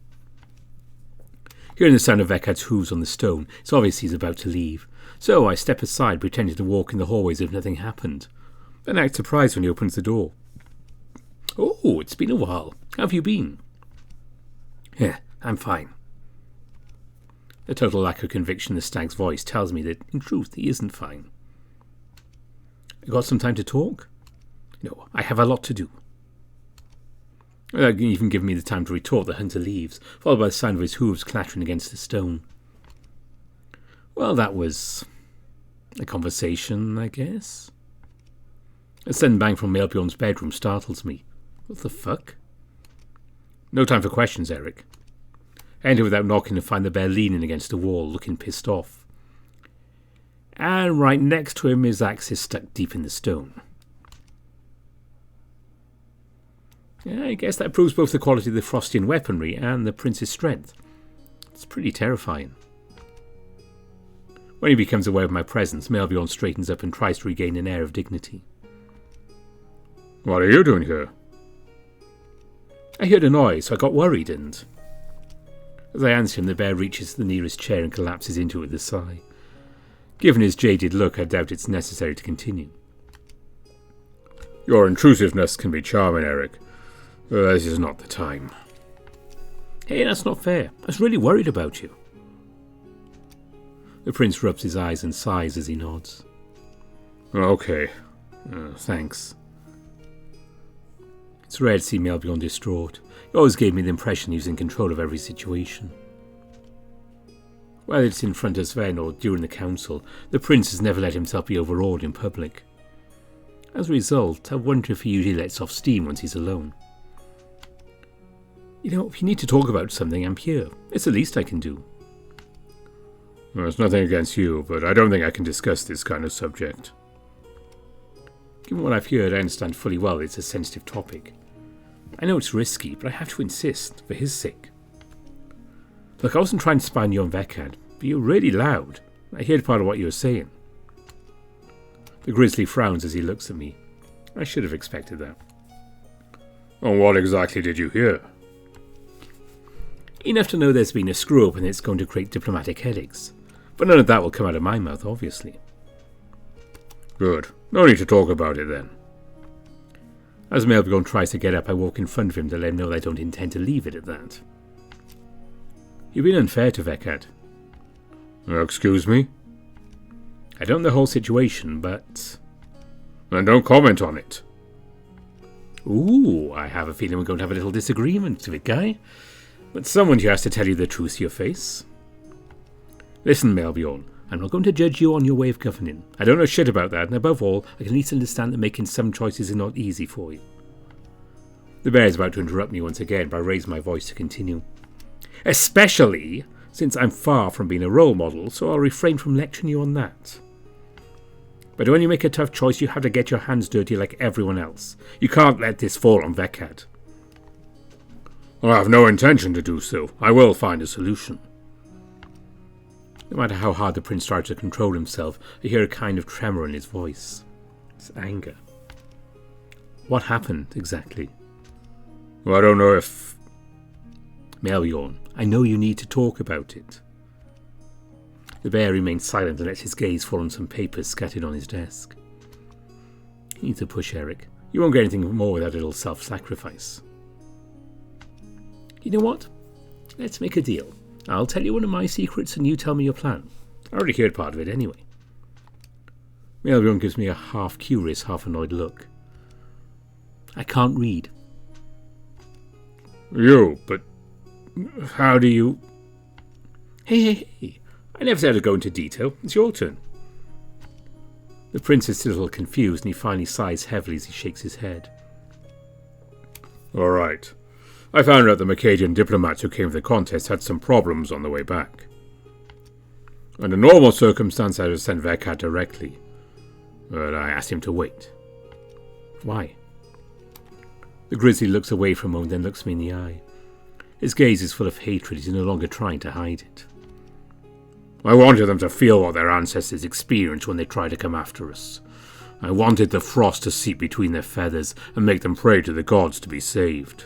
Hearing the sound of Vekad's hooves on the stone, it's obvious he's about to leave. So I step aside, pretending to walk in the hallways as if nothing happened. Then I act surprised when he opens the door. Oh, it's been a while. How have you been? Yeah, I'm fine. The total lack of conviction in the stag's voice tells me that, in truth, he isn't fine. I got some time to talk? No, I have a lot to do. Without even giving me the time to retort, the hunter leaves, followed by the sound of his hooves clattering against the stone. Well, that was a conversation, I guess. A sudden bang from Melbjorn's bedroom startles me. What the fuck? No time for questions, Eric. I enter without knocking and find the bear leaning against the wall, looking pissed off. And right next to him, his axe is stuck deep in the stone. Yeah, I guess that proves both the quality of the Frostian weaponry and the prince's strength. It's pretty terrifying. When he becomes aware of my presence, Melbjorn straightens up and tries to regain an air of dignity. What are you doing here? I heard a noise, so I got worried and... As I answer him, the bear reaches the nearest chair and collapses into it with a sigh. Given his jaded look, I doubt it's necessary to continue. Your intrusiveness can be charming, Eric. This is not the time. Hey, that's not fair. I was really worried about you. The prince rubs his eyes and sighs as he nods. Okay. Thanks. It's rare to see Melbjorn distraught. He always gave me the impression he was in control of every situation. Whether it's in front of Sven or during the council, the prince has never let himself be overawed in public. As a result, I wonder if he usually lets off steam once he's alone. You know, if you need to talk about something, I'm here. It's the least I can do. Well, it's nothing against you, but I don't think I can discuss this kind of subject. Given what I've heard, I understand fully well it's a sensitive topic. I know it's risky, but I have to insist, for his sake. Look, I wasn't trying to spy on you on Vekad, but you're really loud. I heard part of what you were saying. The grizzly frowns as he looks at me. I should have expected that. And what exactly did you hear? Enough to know there's been a screw-up and it's going to create diplomatic headaches. But none of that will come out of my mouth, obviously. Good. No need to talk about it then. As Melbjorn tries to get up, I walk in front of him to let him know that I don't intend to leave it at that. You've been unfair to Vekad. Excuse me? I don't know the whole situation, but... Then don't comment on it. Ooh, I have a feeling we're going to have a little disagreement with it, guy. But someone here has to tell you the truth to your face. Listen, Melbjorn, I'm not going to judge you on your way of governing. I don't know shit about that, and above all, I can at least understand that making some choices is not easy for you. The bear is about to interrupt me once again, but I raise my voice to continue. Especially since I'm far from being a role model, so I'll refrain from lecturing you on that. But when you make a tough choice, you have to get your hands dirty like everyone else. You can't let this fall on Vekad. I have no intention to do so. I will find a solution. No matter how hard the prince tries to control himself, I hear a kind of tremor in his voice. It's anger. What happened, exactly? Well, I don't know if... Melbjorn, I know you need to talk about it. The bear remains silent and lets his gaze fall on some papers scattered on his desk. You need to push, Eric. You won't get anything more without a little self-sacrifice. You know what? Let's make a deal. I'll tell you one of my secrets and you tell me your plan. I already heard part of it anyway. Melbjorn gives me a half-curious, half-annoyed look. I can't read. But how do you... Hey. I never said I'd go into detail. It's your turn. The prince is still a little confused and he finally sighs heavily as he shakes his head. All right. I found out the Macadian diplomats who came to the contest had some problems on the way back. Under normal circumstances, I would have sent Vekad directly, but I asked him to wait. Why? The grizzly looks away for a moment, then looks me in the eye. His gaze is full of hatred. He's no longer trying to hide it. I wanted them to feel what their ancestors experienced when they tried to come after us. I wanted the frost to seep between their feathers and make them pray to the gods to be saved.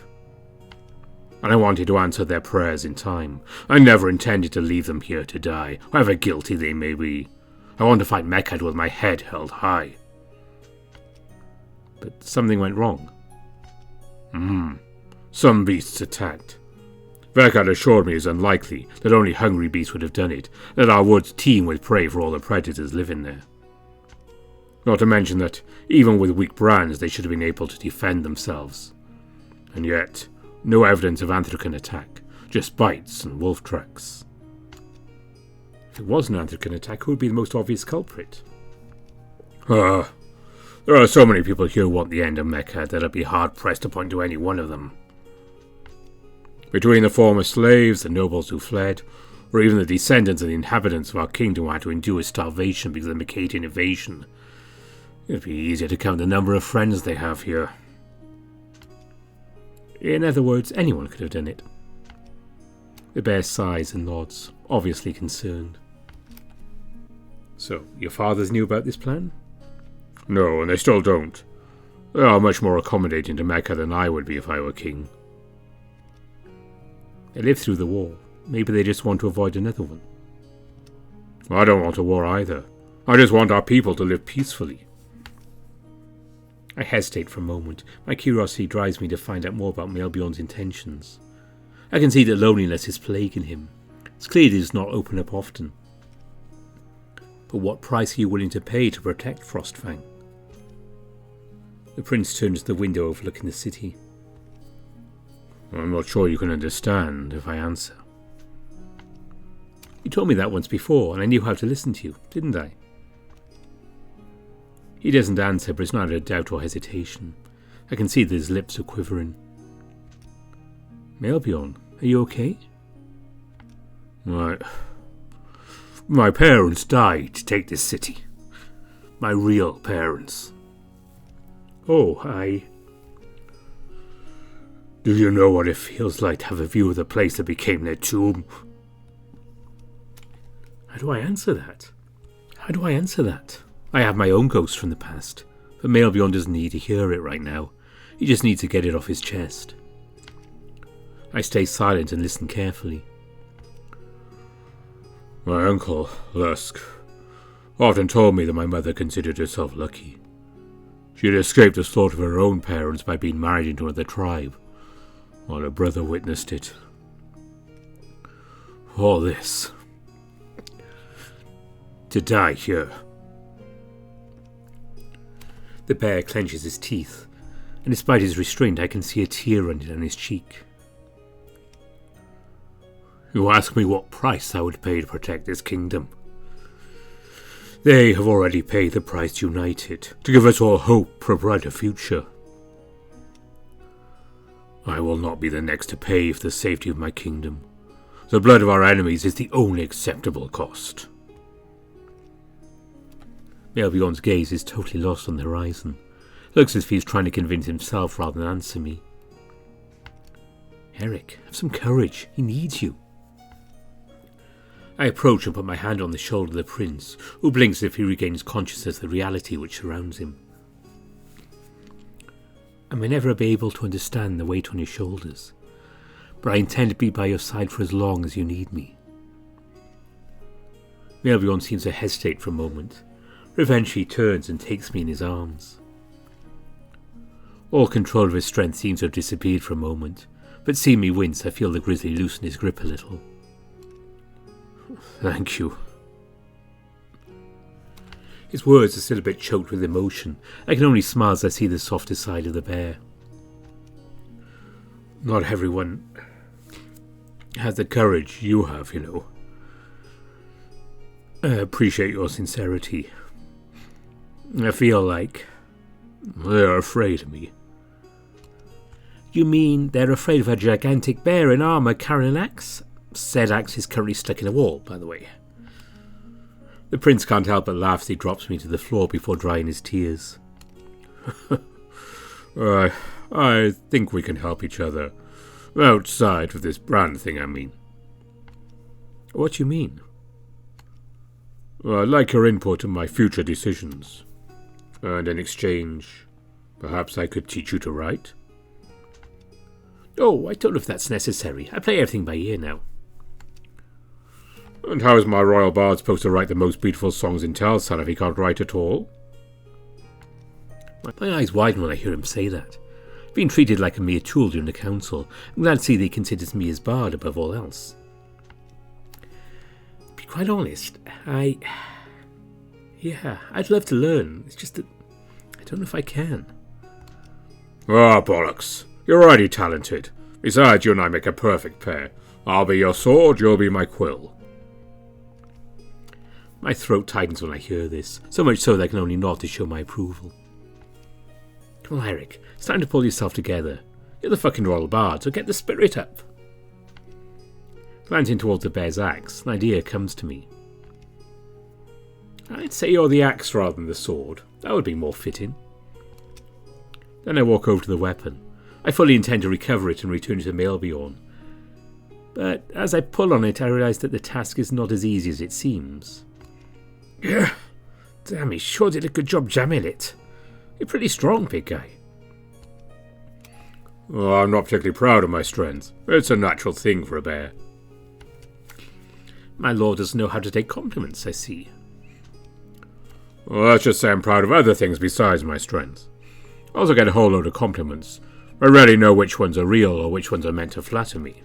And I wanted to answer their prayers in time. I never intended to leave them here to die, however guilty they may be. I want to fight Vekad with my head held high. But something went wrong. Some beasts attacked. Vekad assured me it is unlikely that only hungry beasts would have done it, that our woods teem with prey for all the predators living there. Not to mention that, even with weak brands, they should have been able to defend themselves. And yet, no evidence of Anthracan attack, just bites and wolf tracks. If it was an Anthracan attack, who would be the most obvious culprit? There are so many people here who want the end of Vekad that I'd be hard-pressed to point to any one of them. Between the former slaves, the nobles who fled, or even the descendants of the inhabitants of our kingdom who had to endure starvation because of the Macadian invasion, it'd be easier to count the number of friends they have here. In other words, anyone could have done it. The bear sighs and nods, obviously concerned. So, your fathers knew about this plan? No, and they still don't. They are much more accommodating to Vekad than I would be if I were king. They lived through the war. Maybe they just want to avoid another one. I don't want a war either. I just want our people to live peacefully. I hesitate for a moment. My curiosity drives me to find out more about Melbjorn's intentions. I can see that loneliness is plaguing him. It's clear he does not open up often. But what price are you willing to pay to protect Frostfang? The prince turns to the window overlooking the city. I'm not sure you can understand if I answer. You told me that once before, and I knew how to listen to you, didn't I? He doesn't answer, but it's not a doubt or hesitation. I can see that his lips are quivering. Melbjorn, are you okay? My parents died to take this city. My real parents. Oh, Do you know what it feels like to have a view of the place that became their tomb? How do I answer that? I have my own ghost from the past, but Melbjorn doesn't need to hear it right now. He just needs to get it off his chest. I stay silent and listen carefully. My uncle, Lusk, often told me that my mother considered herself lucky. She had escaped the slaughter of her own parents by being married into another tribe, while her brother witnessed it. All this. To die here. The bear clenches his teeth, and despite his restraint, I can see a tear running down his cheek. You ask me what price I would pay to protect this kingdom. They have already paid the price united, to give us all hope for a brighter future. I will not be the next to pay for the safety of my kingdom. The blood of our enemies is the only acceptable cost. Melbjorn's gaze is totally lost on the horizon. Looks as if he's trying to convince himself rather than answer me. Eric, have some courage. He needs you. I approach and put my hand on the shoulder of the prince, who blinks as if he regains consciousness of the reality which surrounds him. I may never be able to understand the weight on your shoulders, but I intend to be by your side for as long as you need me. Melbjorn seems to hesitate for a moment. Eventually he turns and takes me in his arms. All control of his strength seems to have disappeared for a moment, but seeing me wince, I feel the grizzly loosen his grip a little. Thank you. His words are still a bit choked with emotion. I can only smile as I see the softer side of the bear. Not everyone has the courage you have, you know. I appreciate your sincerity. I feel like they're afraid of me. You mean they're afraid of a gigantic bear in armour carrying an axe? Said axe is currently stuck in a wall, by the way. The prince can't help but laugh as he drops me to the floor before drying his tears. I think we can help each other. Outside of this brand thing, I mean. What do you mean? I'd like your input in my future decisions. And in exchange, perhaps I could teach you to write? Oh, I don't know if that's necessary. I play everything by ear now. And how is my royal bard supposed to write the most beautiful songs in Telsan if he can't write at all? My eyes widen when I hear him say that. Being treated like a mere tool during the council, I'm glad to see that he considers me his bard above all else. To be quite honest, I'd love to learn. It's just that I don't know if I can. Ah, bollocks. You're already talented. Besides, you and I make a perfect pair. I'll be your sword, you'll be my quill. My throat tightens when I hear this, so much so that I can only nod to show my approval. Come on, Eric, it's time to pull yourself together. You're the fucking royal bard, so get the spirit up. Glancing towards the bear's axe, an idea comes to me. I'd say you're the axe rather than the sword. That would be more fitting. Then I walk over to the weapon. I fully intend to recover it and return it to Melbjorn. But as I pull on it, I realise that the task is not as easy as it seems. Yeah, damn, he sure did a good job jamming it. You're pretty strong, big guy. Oh, I'm not particularly proud of my strength. It's a natural thing for a bear. My lord doesn't know how to take compliments, I see. Well, let's just say I'm proud of other things besides my strength. I also get a whole load of compliments. I rarely know which ones are real or which ones are meant to flatter me.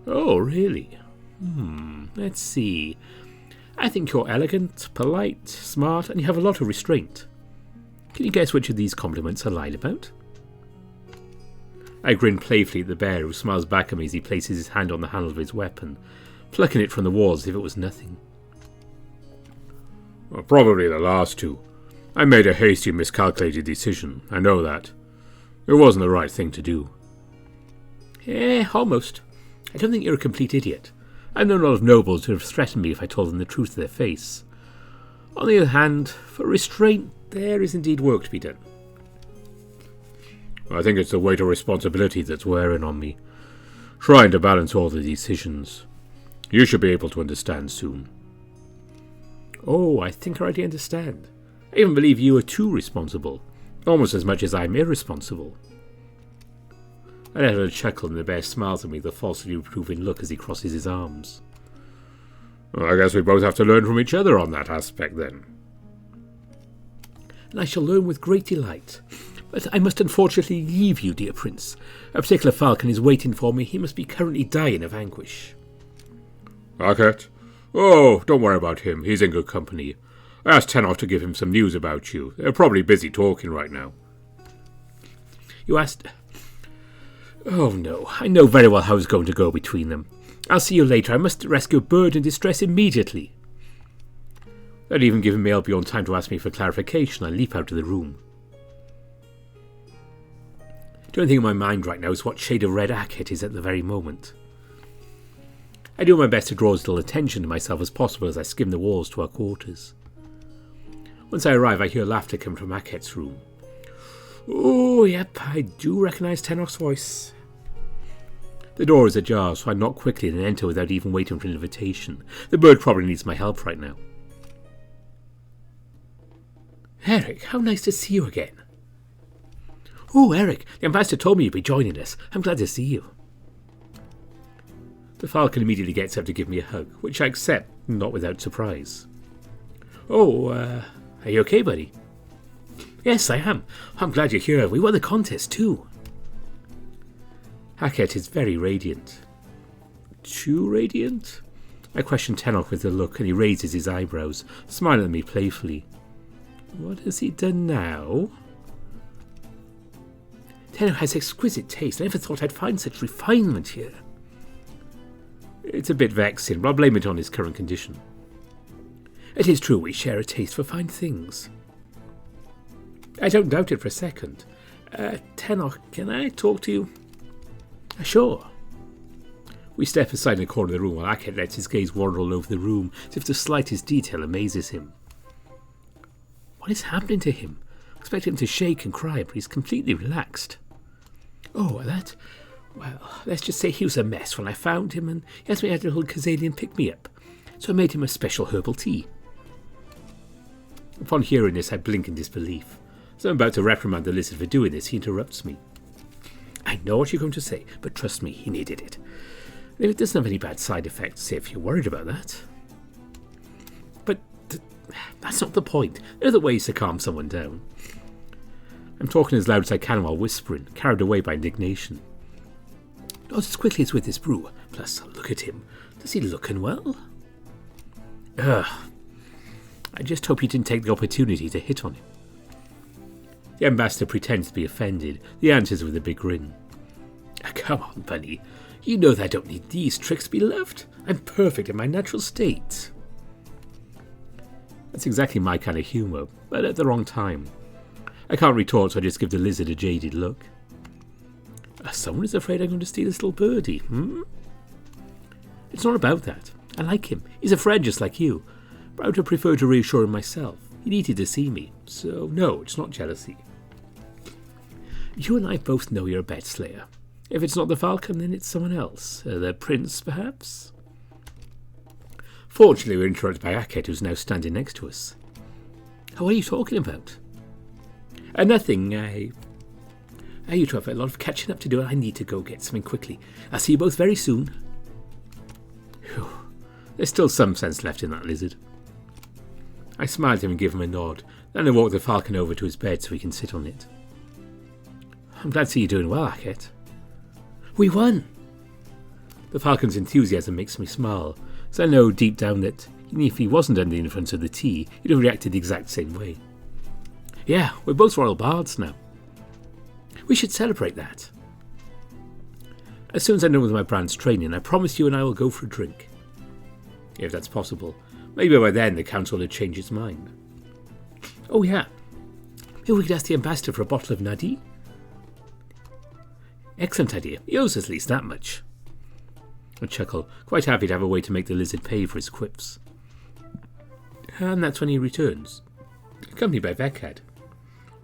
Oh, really? Let's see. I think you're elegant, polite, smart, and you have a lot of restraint. Can you guess which of these compliments I lied about? I grin playfully at the bear, who smiles back at me as he places his hand on the handle of his weapon, plucking it from the wall as if it was nothing. Well, probably the last two. I made a hasty, miscalculated decision. I know that. It wasn't the right thing to do. Almost. I don't think you're a complete idiot. I've known a lot of nobles who have threatened me if I told them the truth to their face. On the other hand, for restraint, there is indeed work to be done. I think it's the weight of responsibility that's wearing on me. Trying to balance all the decisions. You should be able to understand soon. Oh, I think I already understand. I even believe you are too responsible, almost as much as I'm irresponsible. I let out a chuckle and the bear smiles at me with a falsely reproving look as he crosses his arms. Well, I guess we both have to learn from each other on that aspect then. And I shall learn with great delight. But I must unfortunately leave you, dear prince. A particular falcon is waiting for me. He must be currently dying of anguish. Hackett? Oh, don't worry about him. He's in good company. I asked Tenok to give him some news about you. They're probably busy talking right now. You asked... Oh no, I know very well how it's going to go between them. I'll see you later. I must rescue a bird in distress immediately. Without even giving Melbjorn time to ask me for clarification, I leap out of the room. The only thing in my mind right now is what shade of red Hackett is at the very moment. I do my best to draw as little attention to myself as possible as I skim the walls to our quarters. Once I arrive, I hear laughter come from Hackett's room. Oh, yep, I do recognise Tenok's voice. The door is ajar, so I knock quickly and enter without even waiting for an invitation. The bird probably needs my help right now. Eric, how nice to see you again. Oh, Eric, the ambassador told me you'd be joining us. I'm glad to see you. The falcon immediately gets up to give me a hug, which I accept, not without surprise. Oh, are you okay, buddy? Yes, I am. I'm glad you're here. We won the contest, too. Hackett is very radiant. Too radiant? I question Tenok with a look, and he raises his eyebrows, smiling at me playfully. What has he done now? Tenok has exquisite taste. I never thought I'd find such refinement here. It's a bit vexing, but I'll blame it on his current condition. It is true we share a taste for fine things. I don't doubt it for a second. Tenok, can I talk to you? Sure. We step aside in the corner of the room while Hackett lets his gaze wander all over the room as if the slightest detail amazes him. What is happening to him? I expect him to shake and cry, but he's completely relaxed. Oh, that... Well, let's just say he was a mess when I found him, and he asked me to have a little Khazalian pick-me-up, so I made him a special herbal tea. Upon hearing this, I blink in disbelief. As I'm about to reprimand the lizard for doing this, he interrupts me. I know what you're going to say, but trust me, he needed it. And if it doesn't have any bad side effects, say if you're worried about that. But that's not the point. There are other ways to calm someone down. I'm talking as loud as I can while whispering, carried away by indignation. Not as quickly as with this brew. Plus, look at him. Does he look unwell? Ugh. I just hope you didn't take the opportunity to hit on him. The ambassador pretends to be offended. He answers with a big grin. Come on, Bunny. You know that I don't need these tricks to be loved. I'm perfect in my natural state. That's exactly my kind of humour, but at the wrong time. I can't retort, so I just give the lizard a jaded look. Someone is afraid I'm going to steal this little birdie, It's not about that. I like him. He's a friend just like you. But I would have preferred to reassure him myself. He needed to see me. So, no, it's not jealousy. You and I both know you're a bet slayer. If it's not the falcon, then it's someone else. The prince, perhaps? Fortunately, we're interrupted by Hackett, who's now standing next to us. What are you talking about? Nothing. You two have a lot of catching up to do, and I need to go get something quickly. I'll see you both very soon. Whew. There's still some sense left in that lizard. I smile at him and give him a nod. Then I walk the falcon over to his bed so he can sit on it. I'm glad to see you doing well, Hackett. We won! The falcon's enthusiasm makes me smile, so I know deep down that even if he wasn't under the influence of the tea, he'd have reacted the exact same way. Yeah, we're both royal bards now. We should celebrate that. As soon as I'm done with my brand's training, I promise you and I will go for a drink. If that's possible. Maybe by then the council will change its mind. Oh yeah. Maybe we could ask the ambassador for a bottle of Nadi? Excellent idea. He owes at least that much. I chuckle, quite happy to have a way to make the lizard pay for his quips. And that's when he returns, accompanied by Vekad.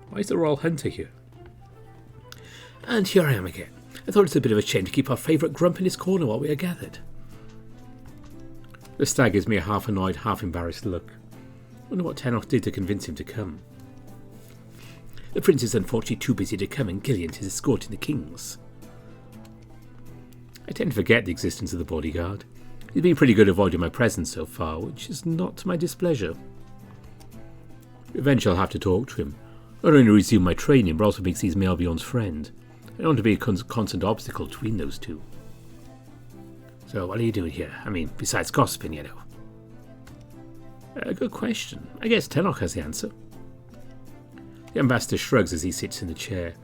Why is the royal hunter here? And here I am again. I thought it's a bit of a shame to keep our favourite grump in his corner while we are gathered. The stag gives me a half annoyed, half embarrassed look. I wonder what Tenok did to convince him to come. The prince is unfortunately too busy to come, and Gillian is escorting the kings. I tend to forget the existence of the bodyguard. He's been pretty good avoiding my presence so far, which is not to my displeasure. Eventually I'll have to talk to him. Not only resume my training, but also because he's Melbjorn's friend. I don't want to be a constant obstacle between those two. So what are you doing here? I mean, besides gossiping, you know. Good question. I guess Tenok has the answer. The ambassador shrugs as he sits in the chair.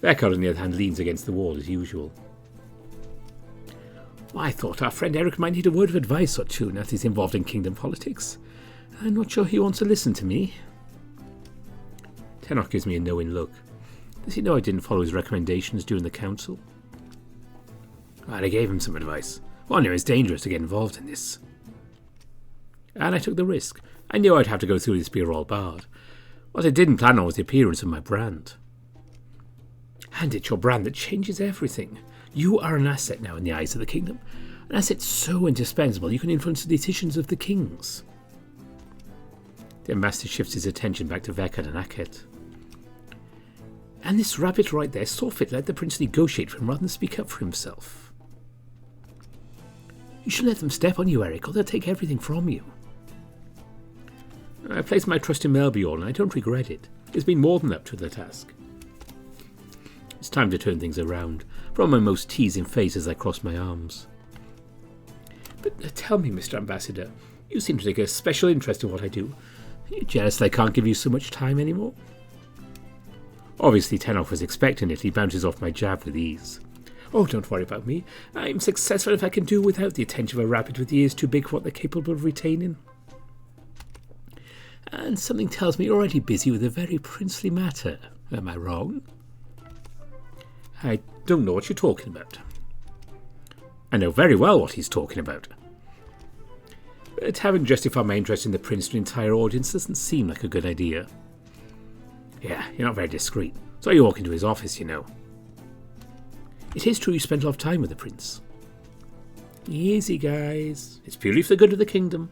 Vekard, on the other hand, leans against the wall as usual. Well, I thought our friend Eric might need a word of advice or two now that he's involved in kingdom politics. I'm not sure he wants to listen to me. Tenok gives me a knowing look. Does he know I didn't follow his recommendations during the council? Well, I gave him some advice. Well, I knew it was dangerous to get involved in this. And I took the risk. I knew I'd have to go through this be-all barred. What I didn't plan on was the appearance of my brand. And it's your brand that changes everything. You are an asset now in the eyes of the kingdom. An asset so indispensable you can influence the decisions of the kings. The ambassador shifts his attention back to Vekard and Akhet. And this rabbit right there saw fit let the prince negotiate for him rather than speak up for himself. You should let them step on you, Eric, or they'll take everything from you. I placed my trust in Melbjorn and I don't regret it. He's been more than up to the task. It's time to turn things around. From my most teasing face as I cross my arms. But tell me, Mr. Ambassador, you seem to take a special interest in what I do. Are you jealous that I can't give you so much time anymore? Obviously, Tenok was expecting it. He bounces off my jab with ease. Oh, don't worry about me. I'm successful if I can do without the attention of a rabbit with ears too big for what they're capable of retaining. And something tells me you're already busy with a very princely matter. Am I wrong? I don't know what you're talking about. I know very well what he's talking about. But having justified my interest in the prince to an entire audience doesn't seem like a good idea. Yeah, you're not very discreet. So you walk into his office, you know. It is true you spent a lot of time with the prince. Easy, guys. It's purely for the good of the kingdom.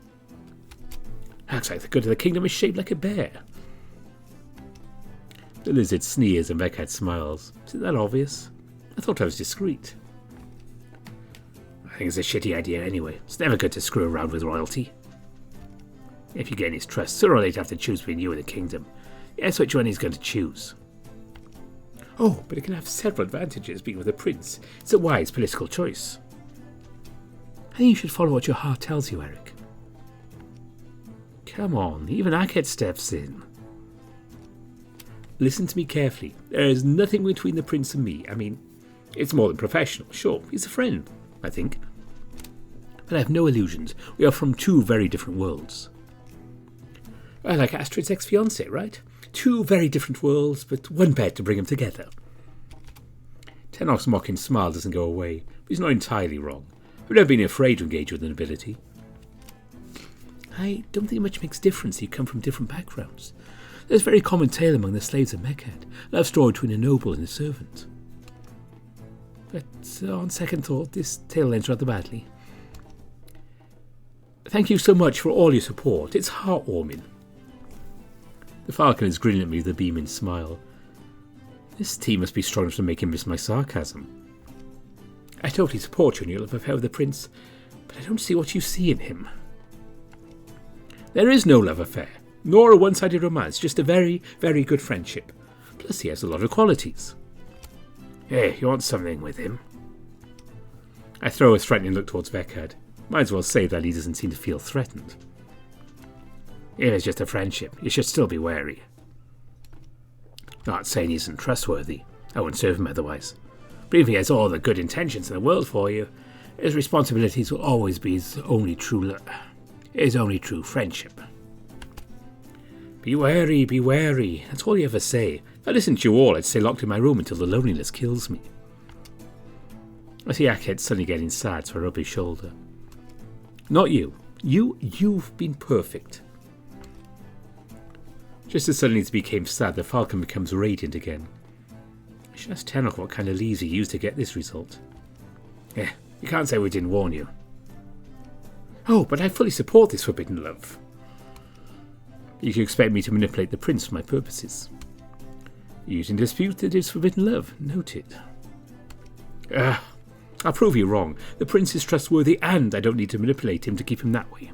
Looks like the good of the kingdom is shaped like a bear. The lizard sneers and Vekard smiles. Isn't that obvious? I thought I was discreet. I think it's a shitty idea anyway. It's never good to screw around with royalty. If you gain his trust, sooner or later you have to choose between you and the kingdom. Guess which one he's going to choose. Oh, but it can have several advantages being with a prince. It's a wise political choice. I think you should follow what your heart tells you, Eric. Come on, even Akhet steps in. Listen to me carefully. There is nothing between the prince and me. I mean, it's more than professional. Sure, he's a friend, I think. But I have no illusions. We are from two very different worlds. Like Astrid's ex-fiancé, right? Two very different worlds, but one bed to bring them together. Tenok's mocking smile doesn't go away, but he's not entirely wrong. I've never been afraid to engage with the nobility. I don't think much makes difference. You come from different backgrounds. There's a very common tale among the slaves of Mechad, a love story between a noble and a servant. But on second thought, this tale ends rather badly. Thank you so much for all your support. It's heartwarming. The falcon is grinning at me with a beaming smile. This tea must be strong enough to make him miss my sarcasm. I totally support you in your love affair with the prince, but I don't see what you see in him. There is no love affair, nor a one-sided romance, just a very, very good friendship. Plus he has a lot of qualities. Hey, you want something with him? I throw a threatening look towards Vekard. Might as well say that he doesn't seem to feel threatened. If it's just a friendship, you should still be wary. Not saying he isn't trustworthy. I wouldn't serve him otherwise. But if he has all the good intentions in the world for you, his responsibilities will always be his only true friendship. Be wary, be wary. That's all you ever say. If I listened to you all, I'd stay locked in my room until the loneliness kills me. I see Akhet suddenly getting sad, so I rub his shoulder. Not you. You've been perfect. Just as suddenly as he became sad, the falcon becomes radiant again. I should ask Tenok what kind of leaves he used to get this result. You can't say we didn't warn you. Oh, but I fully support this forbidden love. You can expect me to manipulate the prince for my purposes. You can dispute that it's forbidden love. Noted. I'll prove you wrong. The prince is trustworthy and I don't need to manipulate him to keep him that way.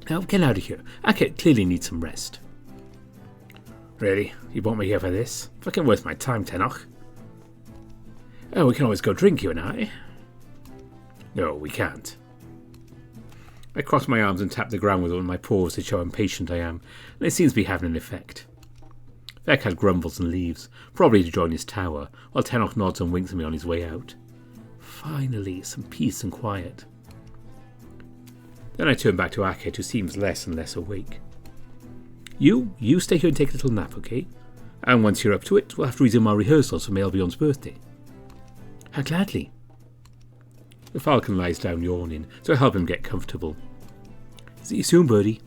Now get out of here. Akhet clearly needs some rest. Really? You want me here for this? Fucking worth my time, Tenok. Oh, we can always go drink, you and I. No, we can't. I cross my arms and tap the ground with one of my paws to show how impatient I am, and it seems to be having an effect. Vekad grumbles and leaves, probably to join his tower, while Tenok nods and winks at me on his way out. Finally, some peace and quiet. Then I turn back to Akhet, who seems less and less awake. You stay here and take a little nap, okay? And once you're up to it, we'll have to resume our rehearsals for Melbion's birthday. How gladly. The falcon lies down yawning, so I help him get comfortable. See you soon, birdie.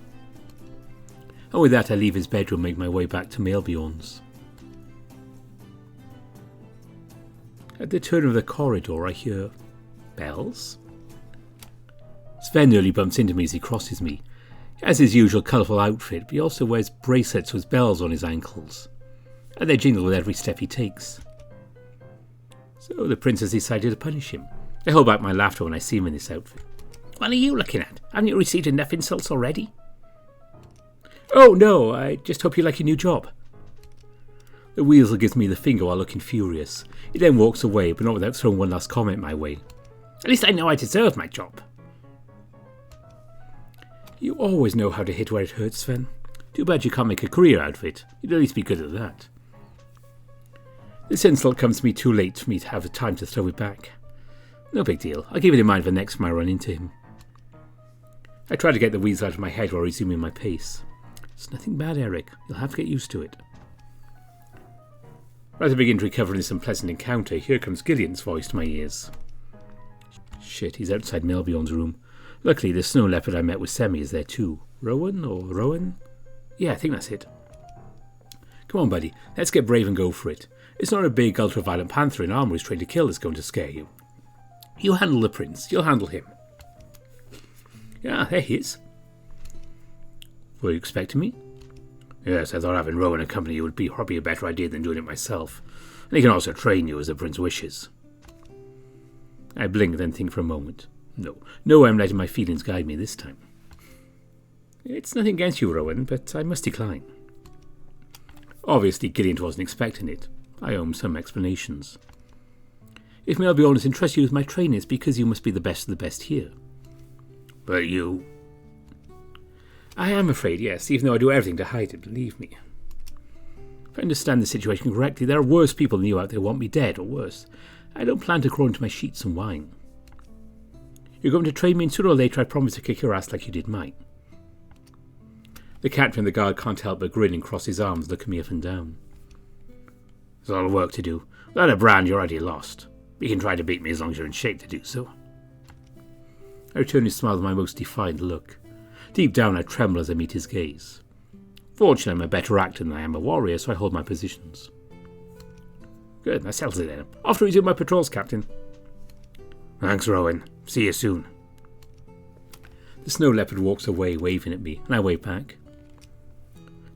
And with that I leave his bedroom and make my way back to Melbion's. At the turn of the corridor I hear bells. Sven nearly bumps into me as he crosses me. He has his usual colourful outfit, but he also wears bracelets with bells on his ankles, and they jingle with every step he takes. So the prince has decided to punish him. I hold back my laughter when I see him in this outfit. What are you looking at? Haven't you received enough insults already? Oh no, I just hope you like your new job. The weasel gives me the finger while looking furious. He then walks away, but not without throwing one last comment my way. At least I know I deserve my job. You always know how to hit where it hurts, Sven. Too bad you can't make a career out of it. You'd at least be good at that. This insult comes to me too late for me to have the time to throw it back. No big deal. I'll keep it in mind for next time I run into him. I try to get the weasel out of my head while resuming my pace. It's nothing bad, Eric. You'll have to get used to it. As I begin to recover this unpleasant encounter, here comes Gillian's voice to my ears. Shit, he's outside Melbion's room. Luckily, the snow leopard I met with Semi is there too. Rowan or Rowan? Yeah, I think that's it. Come on, buddy. Let's get brave and go for it. It's not a big, ultra-violent panther in armour who's trying to kill that's going to scare you. You handle the prince. You'll handle him. Yeah, there he is. Were you expecting me? Yes, I thought having Rowan accompany you would be probably a better idea than doing it myself. And he can also train you as the prince wishes. I blink, then think for a moment. No, I'm letting my feelings guide me this time. It's nothing against you, Rowan, but I must decline. Obviously, Gillian wasn't expecting it. I owe him some explanations. If Melbion is entrusted you with my training, it's because you must be the best of the best here. But you... I am afraid, yes, even though I do everything to hide it, believe me. If I understand the situation correctly, there are worse people than you out there who want me dead, or worse. I don't plan to crawl into my sheets and whine. You're going to train me, and sooner or later I promise to kick your ass like you did mine. The captain and the guard can't help but grin and cross his arms, looking me up and down. There's a lot of work to do. Without a brand, you're already lost. You can try to beat me as long as you're in shape to do so. I return his smile with my most defiant look. Deep down I tremble as I meet his gaze. Fortunately, I'm a better actor than I am a warrior, so I hold my positions. Good, that settles it then. Off to resume my patrols, Captain. Thanks, Rowan. See you soon. The snow leopard walks away, waving at me, and I wave back.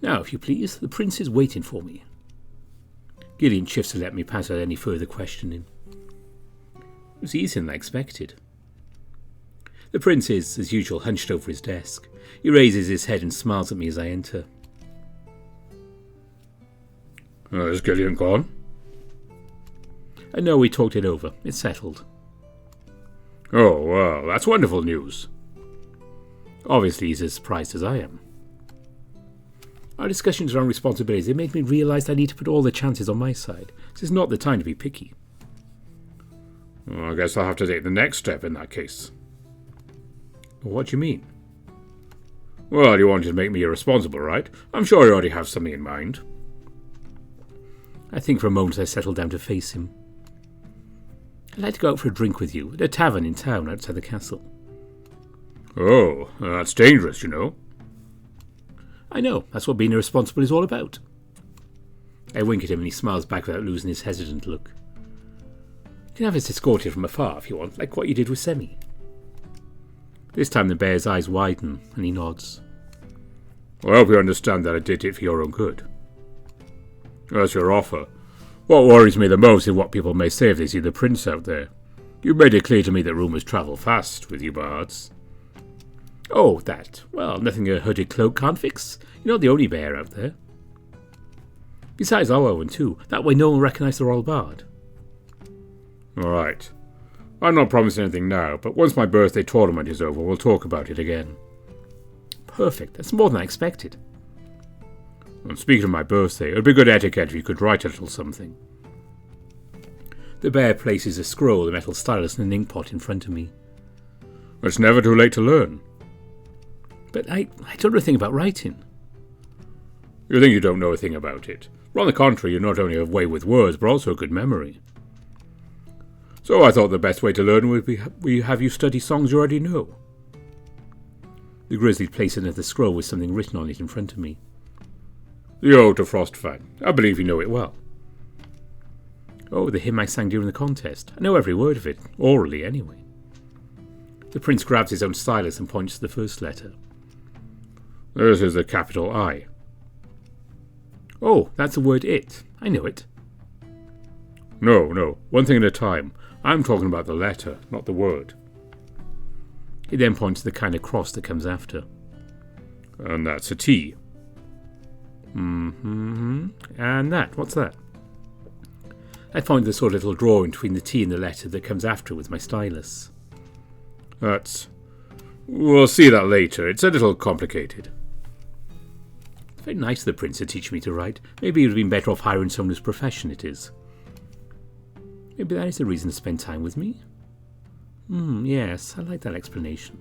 Now, if you please, the prince is waiting for me. Gillian shifts to let me pass without any further questioning. It was easier than I expected. The prince is, as usual, hunched over his desk. He raises his head and smiles at me as I enter. Is Gillian gone? I know we talked it over. It's settled. Oh, well, that's wonderful news. Obviously, he's as surprised as I am. Our discussions around responsibilities, it made me realise I need to put all the chances on my side. This is not the time to be picky. Well, I guess I'll have to take the next step in that case. What do you mean? Well, you wanted to make me irresponsible, right? I'm sure you already have something in mind. I think for a moment I settle down to face him. I'd like to go out for a drink with you at a tavern in town outside the castle. Oh, that's dangerous, you know. I know, that's what being irresponsible is all about. I wink at him and he smiles back without losing his hesitant look. You can have us escorted from afar if you want, like what you did with Semi. This time the bear's eyes widen and he nods. I hope you understand that I did it for your own good. That's your offer. What worries me the most is what people may say if they see the prince out there. You made it clear to me that rumours travel fast with you bards. Oh, that. Well, nothing a hooded cloak can't fix. You're not the only bear out there. Besides, I'll owe one too. That way no one will recognise the royal bard. All right. I'm not promising anything now, but once my birthday tournament is over, we'll talk about it again. Perfect. That's more than I expected. And speaking of my birthday, it would be good etiquette if you could write a little something. The bear places a scroll, a metal stylus, and an inkpot in front of me. It's never too late to learn. But I don't know a thing about writing. You think you don't know a thing about it. But on the contrary, you not only have a way with words, but also a good memory. So I thought the best way to learn would be have you study songs you already know. The grizzly placed another scroll with something written on it in front of me. The Ode to Frostfang. I believe you know it well. Oh, the hymn I sang during the contest. I know every word of it, orally anyway. The prince grabs his own stylus and points to the first letter. This is the capital I. Oh, that's the word it. I know it. No, one thing at a time. I'm talking about the letter, not the word. He then points to the kind of cross that comes after. And that's a T. And that, what's that? I point to the sort of little drawing between the T and the letter that comes after with my stylus. We'll see that later. It's a little complicated. It's very nice of the prince to teach me to write. Maybe he would have been better off hiring someone whose profession it is. Maybe that is the reason to spend time with me. Yes, I like that explanation.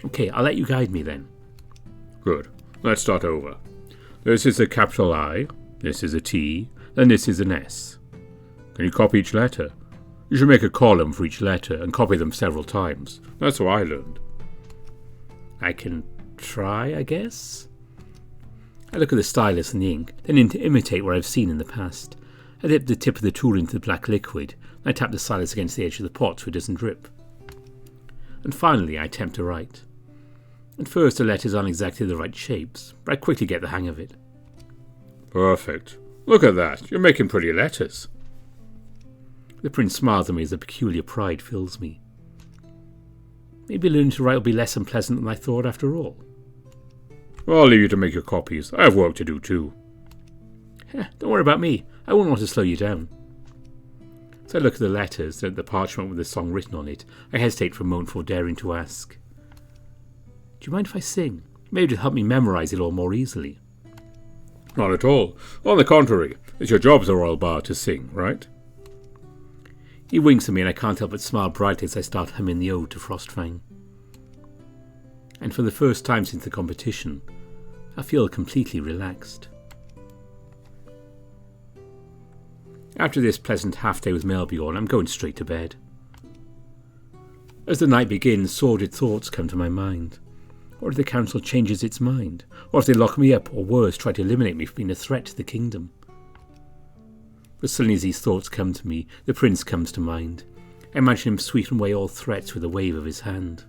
Okay, I'll let you guide me then. Good. Let's start over. This is a capital I, this is a T, then this is an S. Can you copy each letter? You should make a column for each letter and copy them several times. That's what I learned. I can try, I guess? I look at the stylus and the ink, then imitate what I've seen in the past. I dip the tip of the tool into the black liquid, and I tap the stylus against the edge of the pot so it doesn't drip. And finally I attempt to write. At first the letters aren't exactly the right shapes, but I quickly get the hang of it. Perfect. Look at that. You're making pretty letters. The prince smiles at me as a peculiar pride fills me. Maybe learning to write will be less unpleasant than I thought after all. Well, I'll leave you to make your copies. I have work to do too. Don't worry about me. I won't want to slow you down. As I look at the letters and at the parchment with the song written on it, I hesitate for a moment before daring to ask. Do you mind if I sing? Maybe it'll help me memorise it all more easily. Not at all. On the contrary, it's your job as a royal bard to sing, right? He winks at me and I can't help but smile brightly as I start humming the Ode to Frostfang. And for the first time since the competition, I feel completely relaxed. After this pleasant half-day with Melbjorn, I'm going straight to bed. As the night begins, sordid thoughts come to my mind. What if the council changes its mind? Or if they lock me up, or worse, try to eliminate me from being a threat to the kingdom? But suddenly as these thoughts come to me, the prince comes to mind. I imagine him sweeping away all threats with a wave of his hand.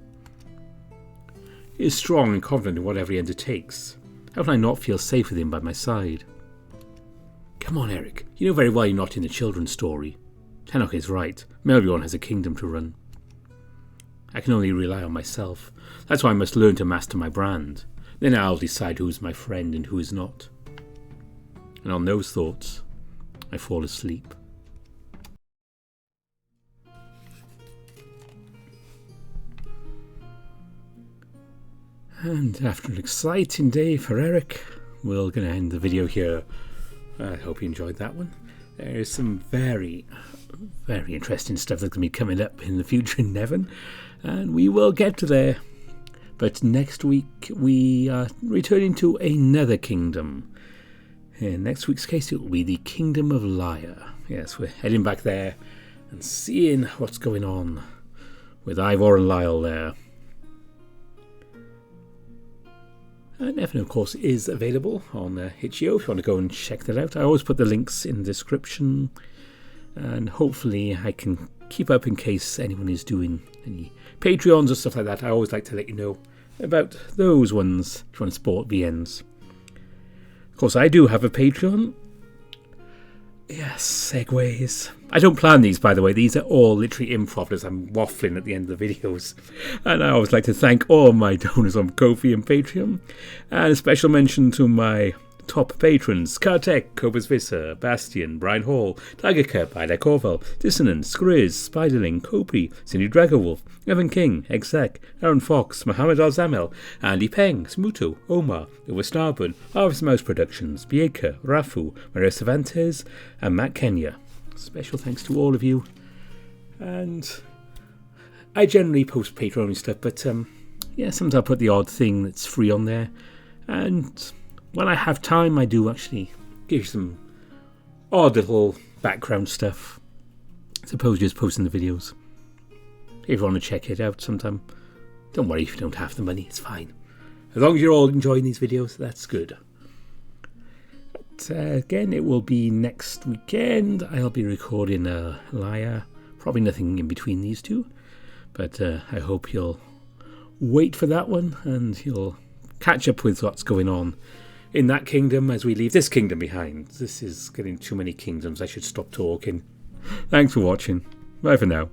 He is strong and confident in whatever he undertakes. How can I not feel safe with him by my side? Come on, Eric. You know very well you're not in the children's story. Tenok is right. Melbjorn has a kingdom to run. I can only rely on myself. That's why I must learn to master my brand. Then I'll decide who is my friend and who is not. And on those thoughts, I fall asleep. And after an exciting day for Eric, we're going to end the video here. I hope you enjoyed that one. There's some very, very interesting stuff that's going to be coming up in the future in NeveN, and we will get to there. But next week we are returning to another kingdom. In next week's case it will be the Kingdom of Lyre. Yes, we're heading back there and seeing what's going on with Ivor and Lyle there. NeveN, of course, is available on Itch.io if you want to go and check that out. I always put the links in the description, and hopefully I can keep up in case anyone is doing any Patreons or stuff like that. I always like to let you know about those ones if you want to support VNs. Of course, I do have a Patreon. Yes, segues. I don't plan these, by the way. These are all literally improv as I'm waffling at the end of the videos. And I always like to thank all my donors on Ko-fi and Patreon. And a special mention to my Top patrons: Kartek, Cobus Visser, Bastion, Brian Hall, Tiger Cup, Ida Corval, Dissonance, Grizz, Spiderling, Copri, Cindy Dragowolf, Evan King, Exec, Aaron Fox, Mohammed Al-Zamel, Andy Peng, Smuto, Omar, Uwe Starburn, Harvest Mouse Productions, Bieka, Rafu, Maria Cervantes, and Matt Kenya. Special thanks to all of you. And I generally post Patreon stuff, but sometimes I'll put the odd thing that's free on there. And when I have time, I do actually give you some odd little background stuff. As opposed to just posting the videos. If you want to check it out sometime, don't worry if you don't have the money, it's fine. As long as you're all enjoying these videos, that's good. But again, it will be next weekend. I'll be recording a Lyre. Probably nothing in between these two. But I hope you'll wait for that one and you'll catch up with what's going on in that kingdom as we leave this kingdom behind. This is getting too many kingdoms. I should stop talking. Thanks for watching. Bye for now.